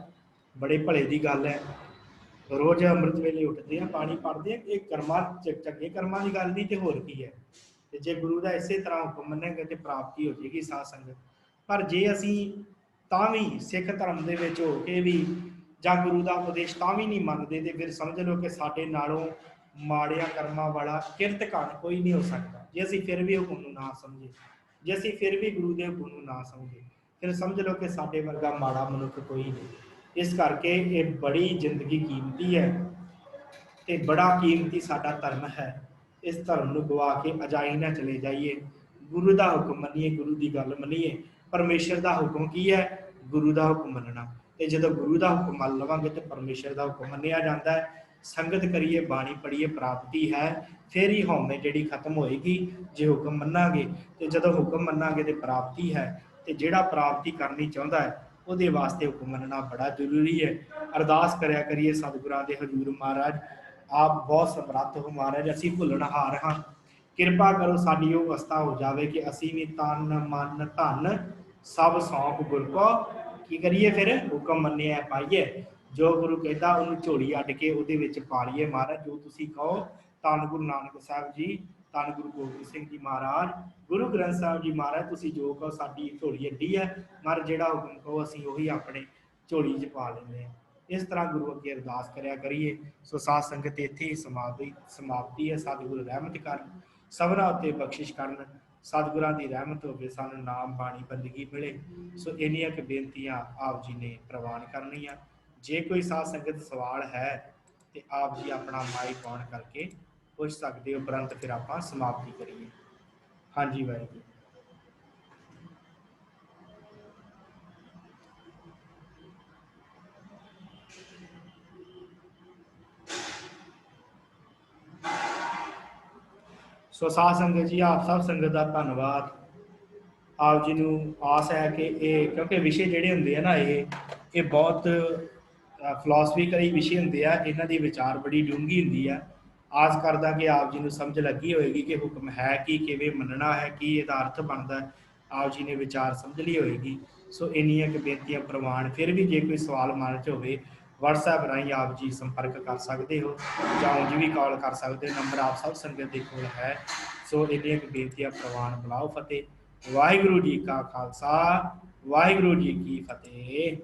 बड़े भले की गल है। रोज़ अमृत वेले उठते हैं, पानी पढ़ते हैं, ये कर्मां चंगे कर्मां की गल नहीं तो होर की है। ते जे गुरु का इस तरह हुक्म मन्नेंगे तो प्राप्ति हो जाएगी साध संगत। पर जे असी तां भी सिख धर्म दे विच हो के भी जां गुरु का उपदेश तां भी नहीं मनते, तो फिर समझ लो कि साडे नालों माड़िया कर्मां वाला किरतकान कोई नहीं हो सकता। जे असी फिर भी हुक्म नूं ना समझे, जे असी फिर भी गुरु के हुक्म नूं ना समझे, फिर समझ लो कि साडे वर्गा माड़ा मनुख कोई नहीं। इस करके ये बड़ी जिंदगी कीमती है, ते बड़ा कीमती साडा धर्म है। इस धर्म नूं गवा के अजाई ना चले जाइए, गुरु का हुक्म मनीए, गुरु की गल मनीए। परमेश्वर का हुक्म की है? गुरु का हुक्म मनना। तो जो गुरु का हुक्म मन लवांगे तो परमेश्वर का हुक्म मनिया जाता है। संगत करिए, बाणी पढ़िए, प्राप्ति है। फिर ही हौमे जी खत्म होएगी जे हुक्म मनांगे। तो जो हुक्म मनांगे तो प्राप्ति है। तो जिहड़ा प्राप्ति करनी चाहता है ਉਹਦੇ वास्ते हुक्म मनना बड़ा जरूरी है। अरदास करया करिए सतगुरां दे हजूर, महाराज आप बहुत समर्थ हो महाराज, असी भुलनहार हाँ, किरपा करो साडी वो अवस्था हो जाए कि असी भी तन मन धन सब सौंप गुर को की करिए, फिर हुक्म मन्निया पाइए। जो गुरु कहता उन्होंने झोली अड्ड के उहदे विच पा लईए। महाराज जो तुसी कहो, धन गुरु नानक साहब जी, धन गुरु गोबिंद सिंह जी महाराज, गुरु ग्रंथ साहब जी महाराज, तुसी जो कहो साडी झोली अड्डी है। महाराज जिहड़ा हुक्म कहो असी उही अपने झोली च पा लैंदे हैं। इस तरह गुरु अगे अरदास करया करिए। सो साध संगत इत्थे ही समाप्ति है। सतगुरु रहमत कर सबना उत्ते बख्शिश करन, सतगुरां दी रहमत होवे, सानू नाम बाणी बंदगी मिले। सो इन्नियां क बेनतियां आप जी ने प्रवान करनियां। जे कोई साध संगत सवाल है तो आप जी अपना माइक ऑन करके पूछ सकते हो, उपरंत फिर आप समाप्ति करिए। हाँ जी वाहिगुरू। सो साध संगत जी, आप सब संगत का धन्यवाद। आप जी नूं आस है कि ये क्योंकि विषय जिहड़े हुंदे आ ना, ये बहुत फिलोसफिकली विषय हुंदे आ, इन्हां दी विचार बड़ी डूंगी हुंदी है। आस करदा कि आप जी नूं समझ लगी होएगी कि हुक्म है कि किवें मनना है, कि इहदा अर्थ बनदा है। आप जी ने विचार समझ ली होएगी। सो इन्नियां क बेनतियां प्रवान। फिर भी जे कोई सवाल मन च होवे, WhatsApp राही आप जी संपर्क कर सकते हो, जां ਉਂਝ भी कॉल कर सकते हो। नंबर आप सब संगत दे कोल है। सो इन्नियां क बेनतियां प्रवान। बुलाओ फतेह। वाहिगुरू जी का खालसा, वाहिगुरू जी की फतेह।